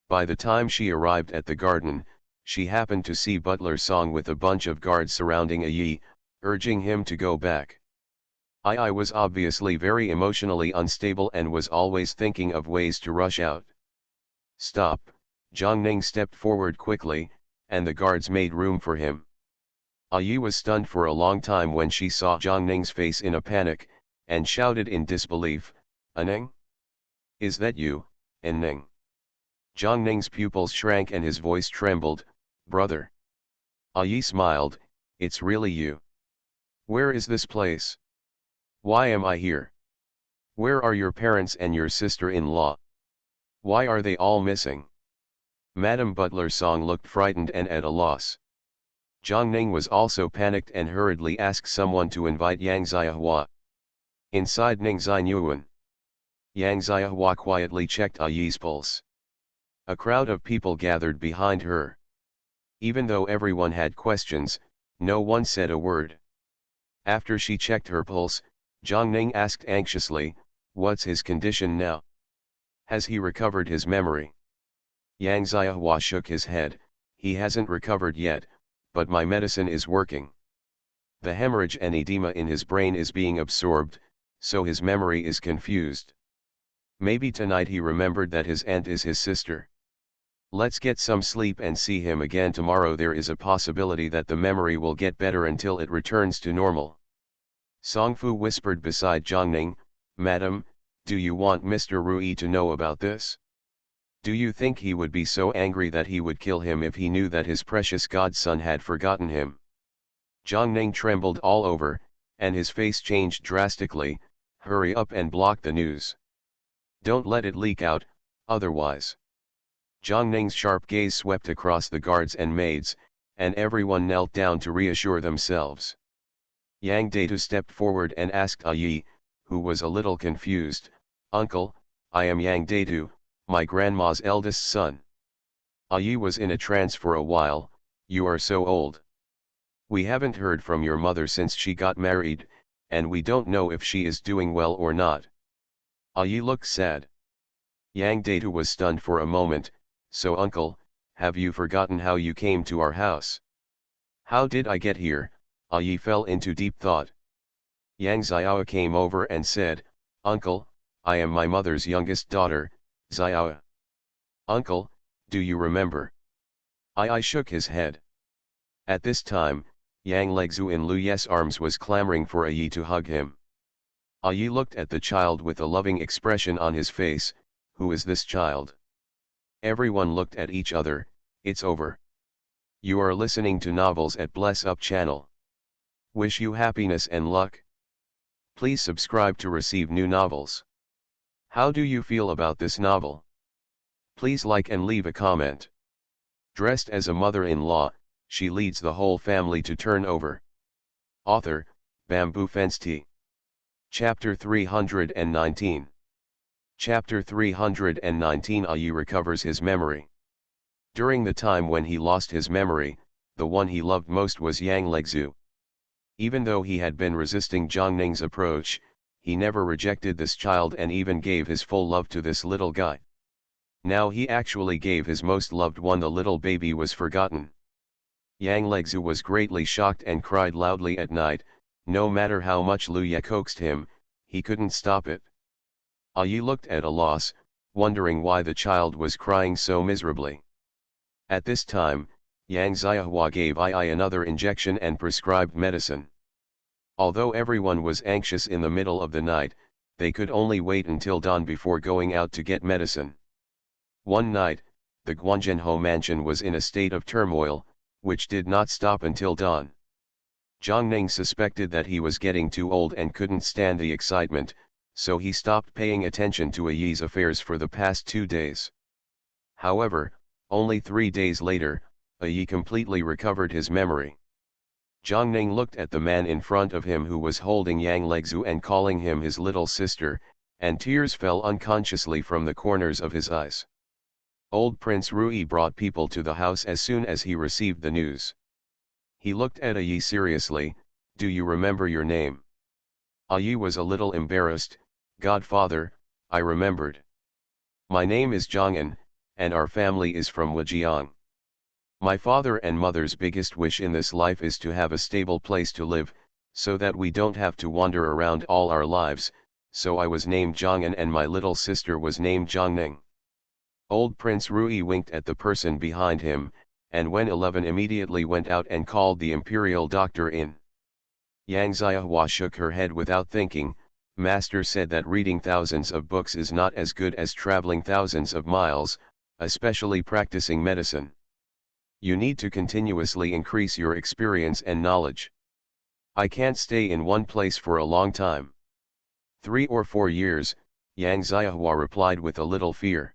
By the time she arrived at the garden, she happened to see Butler Song with a bunch of guards surrounding a yi, urging him to go back. I was obviously very emotionally unstable and was always thinking of ways to rush out. Stop, Zhang Ning stepped forward quickly, and the guards made room for him. Yi was stunned for a long time when she saw Zhang Ning's face in a panic, and shouted in disbelief, "Ning? Is that you, Ning?" Zhang Ning's pupils shrank and his voice trembled, "Brother." Yi smiled, "It's really you. Where is this place? Why am I here? Where are your parents and your sister-in-law? Why are they all missing?" Madame Butler Song looked frightened and at a loss. Zhang Ning was also panicked and hurriedly asked someone to invite Yang Xiahua. Inside Ning Xinyuan, Yang Xiahua quietly checked Yi's pulse. A crowd of people gathered behind her. Even though everyone had questions, no one said a word. After she checked her pulse, Zhang Ning asked anxiously, "What's his condition now? Has he recovered his memory?" Yang Xiahua shook his head, "He hasn't recovered yet, but my medicine is working. The hemorrhage and edema in his brain is being absorbed, so his memory is confused. Maybe tonight he remembered that his aunt is his sister. Let's get some sleep and see him again tomorrow. There is a possibility that the memory will get better until it returns to normal." Songfu whispered beside Zhang Ning, "Madam, do you want Mr. Rui to know about this? Do you think he would be so angry that he would kill him if he knew that his precious godson had forgotten him?" Zhang Ning trembled all over, and his face changed drastically. "Hurry up and block the news. Don't let it leak out, otherwise." Zhang Ning's sharp gaze swept across the guards and maids, and everyone knelt down to reassure themselves. Yang Datu stepped forward and asked Yi, who was a little confused, "Uncle, I am Yang Datu, my grandma's eldest son." Yi was in a trance for a while. "You are so old. We haven't heard from your mother since she got married, and we don't know if she is doing well or not." Yi looked sad. Yang Datu was stunned for a moment. "So uncle, have you forgotten how you came to our house?" "How did I get here?" Yi fell into deep thought. Yang Xiao came over and said, "Uncle, I am my mother's youngest daughter, Xiao." "Uncle, do you remember?" I shook his head. At this time, Yang Legzu in Lu Ye's arms was clamoring for Yi to hug him. Yi looked at the child with a loving expression on his face. "Who is this child?" Everyone looked at each other. "It's over." You are listening to novels at Bless Up channel. Wish you happiness and luck. Please subscribe to receive new novels. How do you feel about this novel? Please like and leave a comment. Dressed as a mother-in-law, she leads the whole family to turn over. Author, Bamboo Fensti. Chapter 319. Chapter 319. Yi recovers his memory. During the time when he lost his memory, the one he loved most was Yang Legzu. Even though he had been resisting Zhongning's approach, he never rejected this child and even gave his full love to this little guy. Now he actually gave his most loved one. The little baby was forgotten. Yang Legzu was greatly shocked and cried loudly at night. No matter how much Lu Ye coaxed him, he couldn't stop it. Yi looked at a loss, wondering why the child was crying so miserably. At this time, Yang Xiahua gave Yi another injection and prescribed medicine. Although everyone was anxious in the middle of the night, they could only wait until dawn before going out to get medicine. One night, the Guanzhenhou mansion was in a state of turmoil, which did not stop until dawn. Zhongning suspected that he was getting too old and couldn't stand the excitement, so he stopped paying attention to Yi's affairs for the past 2 days. However, only 3 days later, Yi completely recovered his memory. Zhongning looked at the man in front of him who was holding Yang Legzu and calling him his little sister, and tears fell unconsciously from the corners of his eyes. Old Prince Rui brought people to the house as soon as he received the news. He looked at Yi seriously. "Do you remember your name?" Yi was a little embarrassed. "Godfather, I remembered. My name is Zhong'an, and our family is from Wujiang. My father and mother's biggest wish in this life is to have a stable place to live, so that we don't have to wander around all our lives, so I was named Zhong'an and my little sister was named Zhongning." Old Prince Rui winked at the person behind him, and when 11 immediately went out and called the imperial doctor in. Yang Xiahua shook her head without thinking. "Master said that reading thousands of books is not as good as traveling thousands of miles, especially practicing medicine. You need to continuously increase your experience and knowledge. I can't stay in one place for a long time." 3 or 4 years, Yang Xiahua replied with a little fear.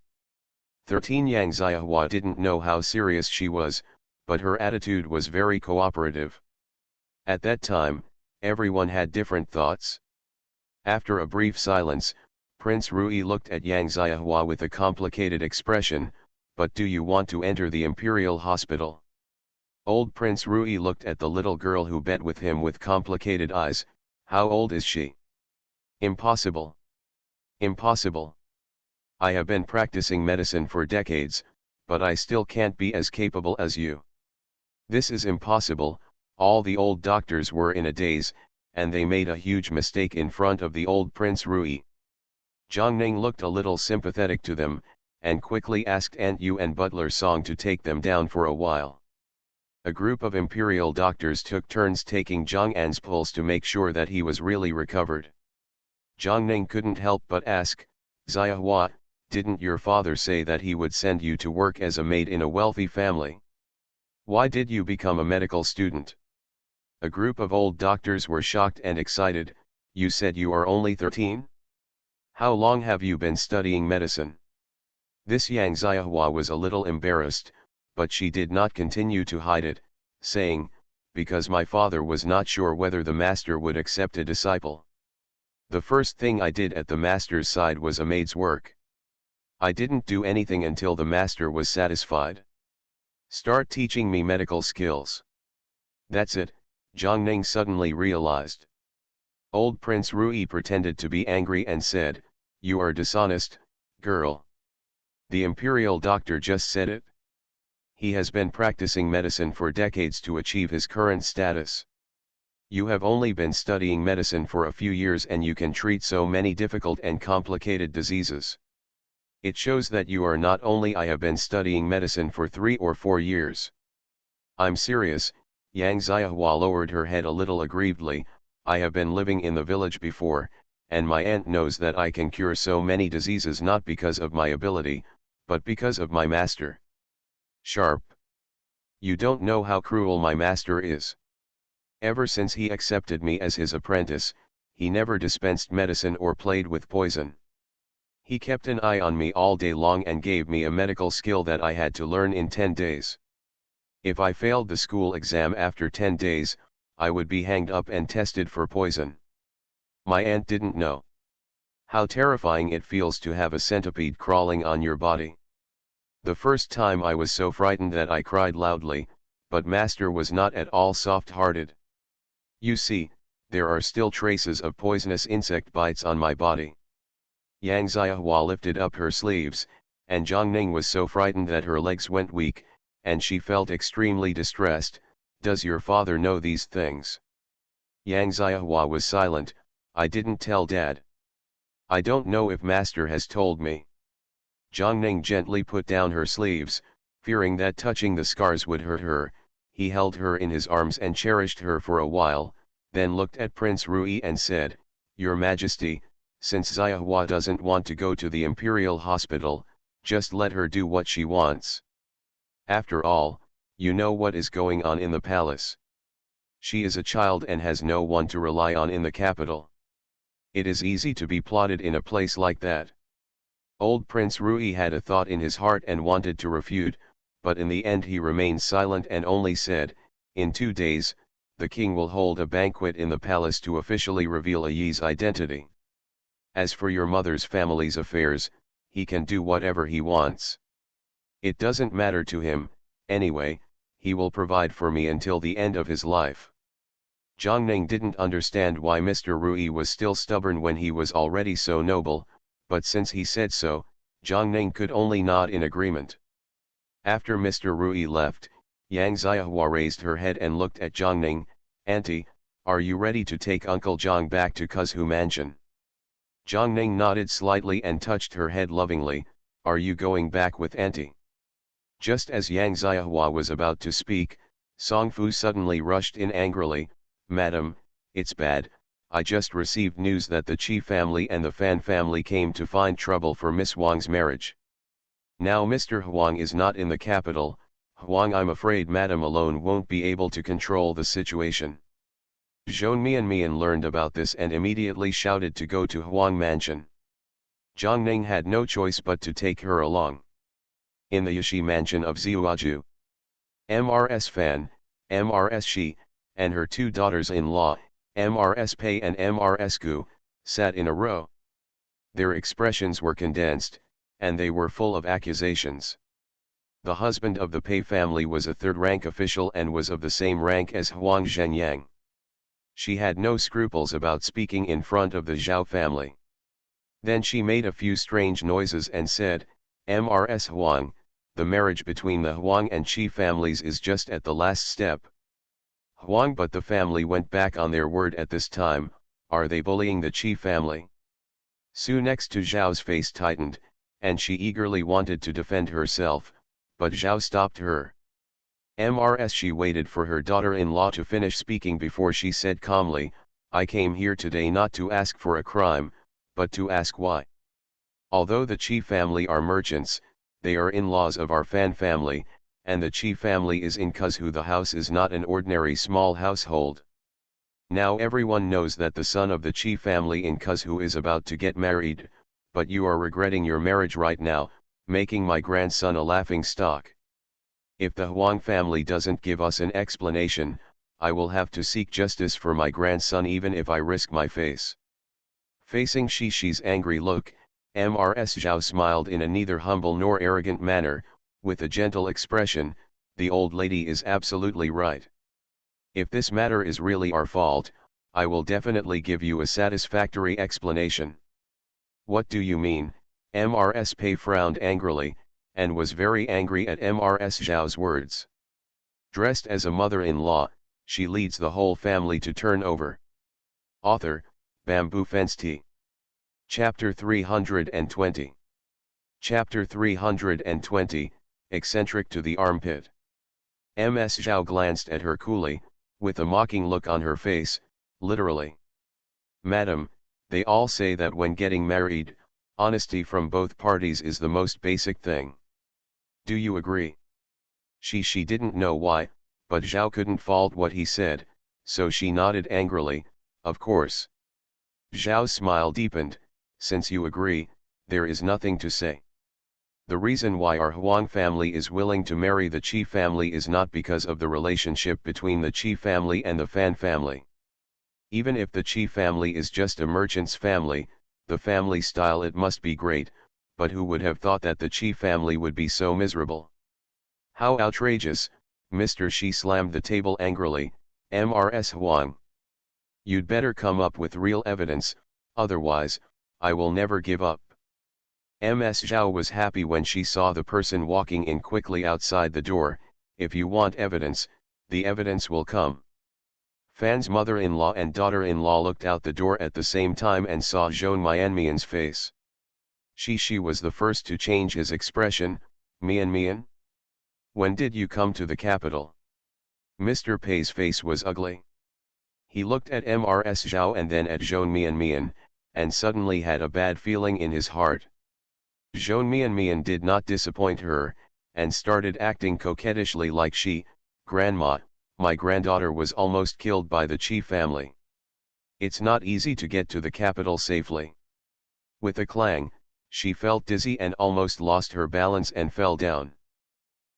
13. Yang Xiahua didn't know how serious she was, but her attitude was very cooperative. At that time, everyone had different thoughts. After a brief silence, Prince Rui looked at Yang Xiahua with a complicated expression. "But do you want to enter the imperial hospital?" Old Prince Rui looked at the little girl who bet with him with complicated eyes. "How old is she?" "Impossible. Impossible. I have been practicing medicine for decades, but I still can't be as capable as you. This is impossible." All the old doctors were in a daze, and they made a huge mistake in front of the old Prince Rui. Zhongning looked a little sympathetic to them, and quickly asked Aunt Yu and Butler Song to take them down for a while. A group of imperial doctors took turns taking Zhong'an's pulse to make sure that he was really recovered. Zhongning couldn't help but ask, "Xiahua, didn't your father say that he would send you to work as a maid in a wealthy family? Why did you become a medical student?" A group of old doctors were shocked and excited. "You said you are only 13? How long have you been studying medicine?" This Yang Xiahua was a little embarrassed, but she did not continue to hide it, saying, "Because my father was not sure whether the master would accept a disciple." The first thing I did at the master's side was a maid's work. I didn't do anything until the master was satisfied. Start teaching me medical skills. That's it, Jiang Ning suddenly realized. Old Prince Rui pretended to be angry and said, "You are dishonest, girl. The imperial doctor just said it. He has been practicing medicine for decades to achieve his current status. You have only been studying medicine for a few years and you can treat so many difficult and complicated diseases. It shows that you are not only I have been studying medicine for 3 or 4 years. I'm serious." Yang Xiahua lowered her head a little aggrievedly. "I have been living in the village before, and my aunt knows that I can cure so many diseases not because of my ability, but because of my master." "Sharp. You don't know how cruel my master is. Ever since he accepted me as his apprentice, he never dispensed medicine or played with poison. He kept an eye on me all day long and gave me a medical skill that I had to learn in 10 days. If I failed the school exam after 10 days, I would be hanged up and tested for poison. My aunt didn't know how terrifying it feels to have a centipede crawling on your body. The first time I was so frightened that I cried loudly, but master was not at all soft-hearted. You see, there are still traces of poisonous insect bites on my body." Yang Xiahua lifted up her sleeves, and Jiang Ning was so frightened that her legs went weak, and she felt extremely distressed. "Does your father know these things?" Yang Xiahua was silent. "I didn't tell Dad. I don't know if master has told me." Jiang Ning gently put down her sleeves, fearing that touching the scars would hurt her. He held her in his arms and cherished her for a while, then looked at Prince Rui and said, "Your Majesty, since Xiahua doesn't want to go to the imperial hospital, just let her do what she wants. After all, you know what is going on in the palace. She is a child and has no one to rely on in the capital. It is easy to be plotted in a place like that." Old Prince Rui had a thought in his heart and wanted to refute, but in the end he remained silent and only said, "In 2 days, the king will hold a banquet in the palace to officially reveal Yi's identity. As for your mother's family's affairs, he can do whatever he wants. It doesn't matter to him, anyway. He will provide for me until the end of his life." Jiang Ning didn't understand why Mr. Rui was still stubborn when he was already so noble, but since he said so, Jiang Ning could only nod in agreement. After Mr. Rui left, Yang Xiahua raised her head and looked at Jiang Ning. "Auntie, are you ready to take Uncle Jiang back to Kuzhu Mansion?" Jiang Ning nodded slightly and touched her head lovingly. "Are you going back with Auntie?" Just as Yang Xiahua was about to speak, Song Fu suddenly rushed in angrily. "Madam, it's bad. I just received news that the Qi family and the Fan family came to find trouble for Miss Huang's marriage. Now Mr. Huang is not in the capital. Huang, I'm afraid Madam alone won't be able to control the situation." Zhou Mian learned about this and immediately shouted to go to Huang Mansion. Jiang Ning had no choice but to take her along. In the Yashi mansion of Xiuaju, Mrs. Fan, Mrs. Shi, and her 2 daughters-in-law, Mrs. Pei and Mrs. Gu, sat in a row. Their expressions were condensed, and they were full of accusations. The husband of the Pei family was a 3rd-rank official and was of the same rank as Huang Zhenyang. She had no scruples about speaking in front of the Zhao family. Then she made a few strange noises and said, "Mrs. Huang, the marriage between the Huang and Qi families is just at the last step." Huang but the family went back on their word at this time. Are they bullying the Qi family? Su next to Zhao's face tightened, and she eagerly wanted to defend herself, but Zhao stopped her. Mrs. She waited for her daughter-in-law to finish speaking before she said calmly, "I came here today not to ask for a crime, but to ask why. Although the Qi family are merchants, they are in-laws of our Fan family, and the Qi family is in Kuzhu. The house is not an ordinary small household. Now everyone knows that the son of the Qi family in Kuzhu is about to get married, but you are regretting your marriage right now, making my grandson a laughing stock. If the Huang family doesn't give us an explanation, I will have to seek justice for my grandson even if I risk my face." Facing Shishi's angry look, Mrs. Zhao smiled in a neither humble nor arrogant manner, with a gentle expression. The old lady is absolutely right. If this matter is really our fault, I will definitely give you a satisfactory explanation. What do you mean? Mrs. Pei frowned angrily, and was very angry at Mrs. Zhao's words. Dressed as a mother-in-law, she leads the whole family to turn over. Author, Bamboo Fence Tea. Chapter 320. Chapter 320, Eccentric to the Armpit. Ms. Zhao glanced at her coolly, with a mocking look on her face, literally. Madam, they all say that when getting married, honesty from both parties is the most basic thing. Do you agree? She didn't know why, but Zhao couldn't fault what he said, so she nodded angrily, of course. Zhao's smile deepened. Since you agree, there is nothing to say. The reason why our Huang family is willing to marry the Qi family is not because of the relationship between the Qi family and the Fan family. Even if the Qi family is just a merchant's family, the family style it must be great, but who would have thought that the Qi family would be so miserable? How outrageous! Mr. Shi slammed the table angrily. Mrs. Huang. You'd better come up with real evidence, otherwise, I will never give up. Ms. Zhao was happy when she saw the person walking in quickly outside the door. If you want evidence, the evidence will come. Fan's mother-in-law and daughter-in-law looked out the door at the same time and saw Zhou Mianmian's face. She was the first to change his expression. Mian? When did you come to the capital? Mr. Pei's face was ugly. He looked at Mrs. Zhao and then at Zhou Mian, and suddenly had a bad feeling in his heart. Zhou Mian did not disappoint her, and started acting coquettishly like Grandma, my granddaughter was almost killed by the Qi family. It's not easy to get to the capital safely. With a clang, she felt dizzy and almost lost her balance and fell down.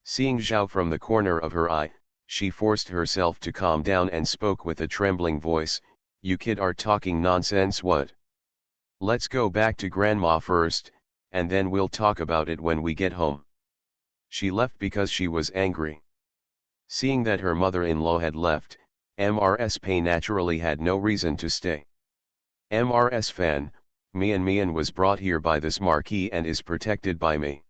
Seeing Zhao from the corner of her eye, she forced herself to calm down and spoke with a trembling voice, You kid are talking nonsense what? Let's go back to Grandma first, and then we'll talk about it when we get home. She left because she was angry. Seeing that her mother-in-law had left, Mrs. Pei naturally had no reason to stay. Mrs. Fan, Mian was brought here by this marquis and is protected by me.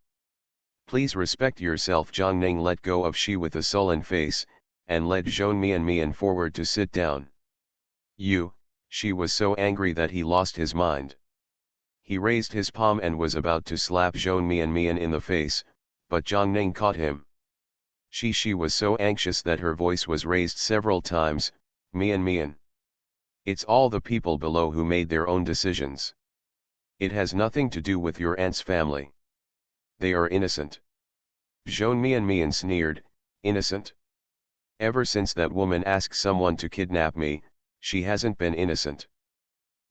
Please respect yourself. Zhang Ning let go of Shi with a sullen face, and led Zhou Mian forward to sit down. She was so angry that he lost his mind. He raised his palm and was about to slap Zhou Mian in the face, but Zhang Ning caught him. She was so anxious that her voice was raised several times, Mian. It's all the people below who made their own decisions. It has nothing to do with your aunt's family. They are innocent. Zhou Mian sneered, innocent? Ever since that woman asked someone to kidnap me, she hasn't been innocent.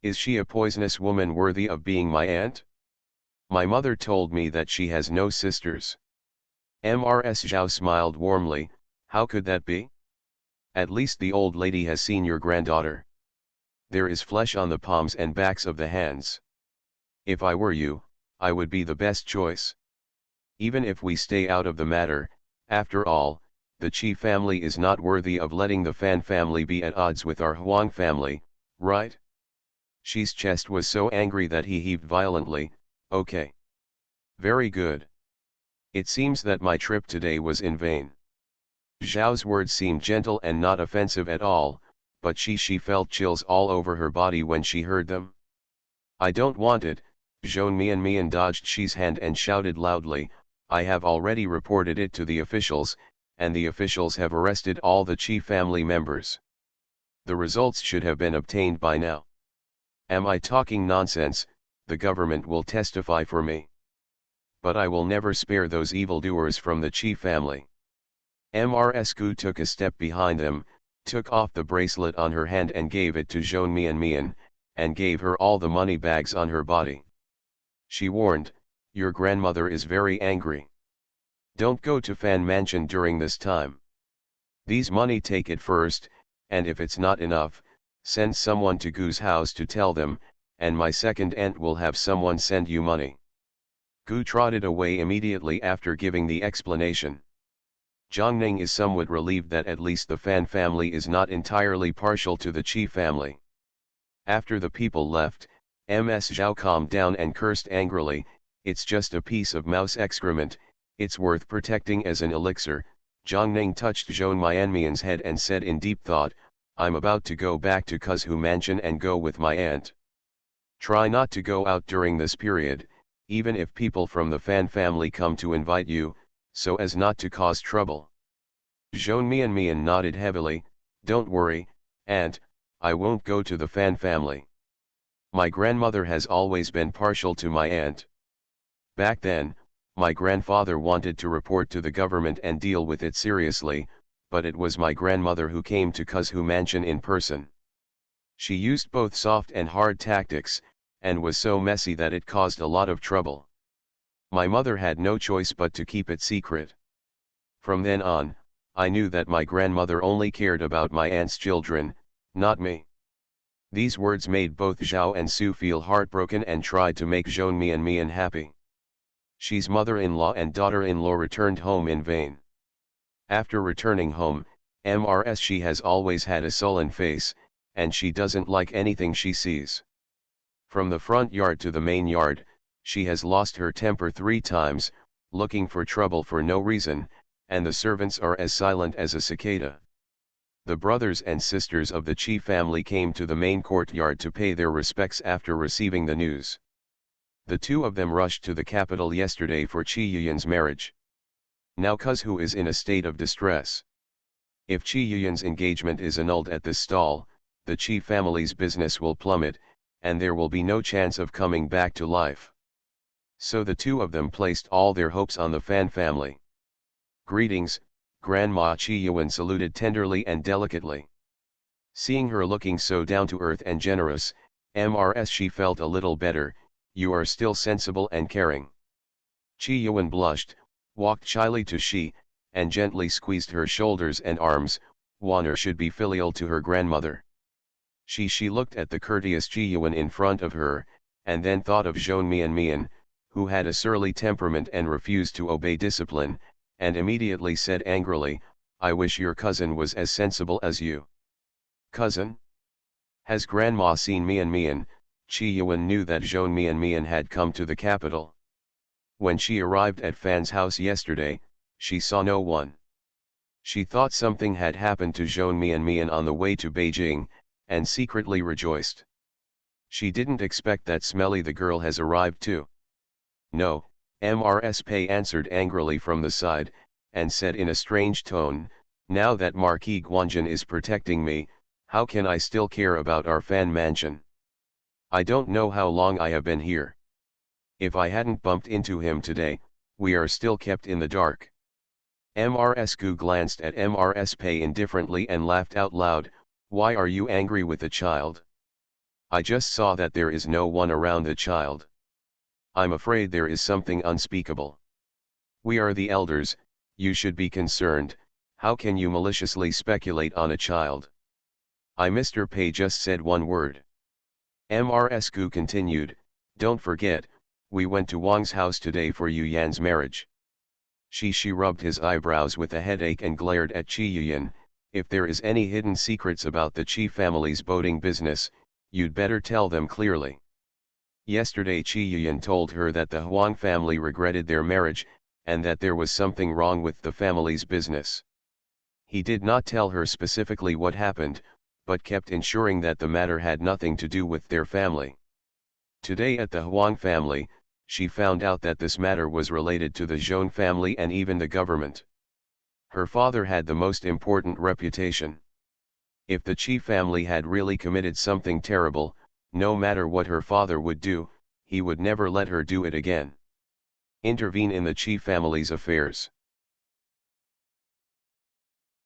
Is she a poisonous woman worthy of being my aunt? My mother told me that she has no sisters. Mrs. Zhao smiled warmly, how could that be? At least the old lady has seen your granddaughter. There is flesh on the palms and backs of the hands. If I were you, I would be the best choice. Even if we stay out of the matter, after all, the Qi family is not worthy of letting the Fan family be at odds with our Huang family, right? Shi's chest was so angry that he heaved violently. Okay. Very good. It seems that my trip today was in vain. Zhao's words seemed gentle and not offensive at all, but she felt chills all over her body when she heard them. I don't want it. Zhou Mian dodged Shi's hand and shouted loudly, I have already reported it to the officials, and the officials have arrested all the Qi family members. The results should have been obtained by now. Am I talking nonsense? The government will testify for me. But I will never spare those evildoers from the Qi family. Mrs. Gu took a step behind them, took off the bracelet on her hand and gave it to Zhou Mian, and gave her all the money bags on her body. She warned, your grandmother is very angry. Don't go to Fan Mansion during this time. These money take it first, and if it's not enough, send someone to Gu's house to tell them, and my second aunt will have someone send you money. Gu trotted away immediately after giving the explanation. Zhang Ning is somewhat relieved that at least the Fan family is not entirely partial to the Qi family. After the people left, Ms. Zhao calmed down and cursed angrily, "It's just a piece of mouse excrement, it's worth protecting as an elixir." Zhang Ning touched Zhou Mianmian's head and said in deep thought, "I'm about to go back to Kuzhu Mansion and go with my aunt. Try not to go out during this period, even if people from the Fan family come to invite you, so as not to cause trouble." Zhou Mianmian nodded heavily, "Don't worry, aunt, I won't go to the Fan family. My grandmother has always been partial to my aunt. Back then, my grandfather wanted to report to the government and deal with it seriously, but it was my grandmother who came to Kuzhu Mansion in person. She used both soft and hard tactics, and was so messy that it caused a lot of trouble. My mother had no choice but to keep it secret. From then on, I knew that my grandmother only cared about my aunt's children, not me." These words made both Zhao and Su feel heartbroken and tried to make Zhou Mianmian happy. Xi's mother-in-law and daughter-in-law returned home in vain. After returning home, Xi has always had a sullen face, and she doesn't like anything she sees. From the front yard to the main yard, she has lost her temper 3 times, looking for trouble for no reason, and the servants are as silent as a cicada. The brothers and sisters of the Qi family came to the main courtyard to pay their respects after receiving the news. The 2 of them rushed to the capital yesterday for Qi Yuyan's marriage. Now Kuzhu is in a state of distress. If Qi Yuyan's engagement is annulled at this stall, the Qi family's business will plummet, and there will be no chance of coming back to life. So the 2 of them placed all their hopes on the Fan family. "Greetings, Grandma." Qi Yuan saluted tenderly and delicately. Seeing her looking so down-to-earth and generous, she felt a little better. "You are still sensible and caring." Qi Yuan blushed, walked shyly to Xi, and gently squeezed her shoulders and arms. Honor should be filial to her grandmother. She looked at the courteous Qi Yuan in front of her, and then thought of Zhou Mianmian, who had a surly temperament and refused to obey discipline, and immediately said angrily, "I wish your cousin was as sensible as you." "Cousin? Has Grandma seen Mianmian?" Qi Yuan knew that Zhou Mianmian had come to the capital. When she arrived at Fan's house yesterday, she saw no one. She thought something had happened to Zhou Mianmian on the way to Beijing, and secretly rejoiced. She didn't expect that Smelly the girl has arrived too. "No," Pei answered angrily from the side, and said in a strange tone, "Now that Marquis Guanjin is protecting me, how can I still care about our Fan mansion? I don't know how long I have been here. If I hadn't bumped into him today, we are still kept in the dark." Gu glanced at Pei indifferently and laughed out loud. "Why are you angry with the child? I just saw that there is no one around the child. I'm afraid there is something unspeakable. We are the elders, you should be concerned. How can you maliciously speculate on a child?" Mr. Pei just said one word. Gu continued, "Don't forget, we went to Wang's house today for Yu Yan's marriage." She rubbed his eyebrows with a headache and glared at Qi Yuyan. "If there is any hidden secrets about the Qi family's boating business, you'd better tell them clearly." Yesterday Qi Yuyan told her that the Huang family regretted their marriage, and that there was something wrong with the family's business. He did not tell her specifically what happened, but kept ensuring that the matter had nothing to do with their family. Today at the Huang family, she found out that this matter was related to the Zhou family and even the government. Her father had the most important reputation. If the Qi family had really committed something terrible, no matter what her father would do, he would never let her do it again. Intervene in the Qi family's affairs.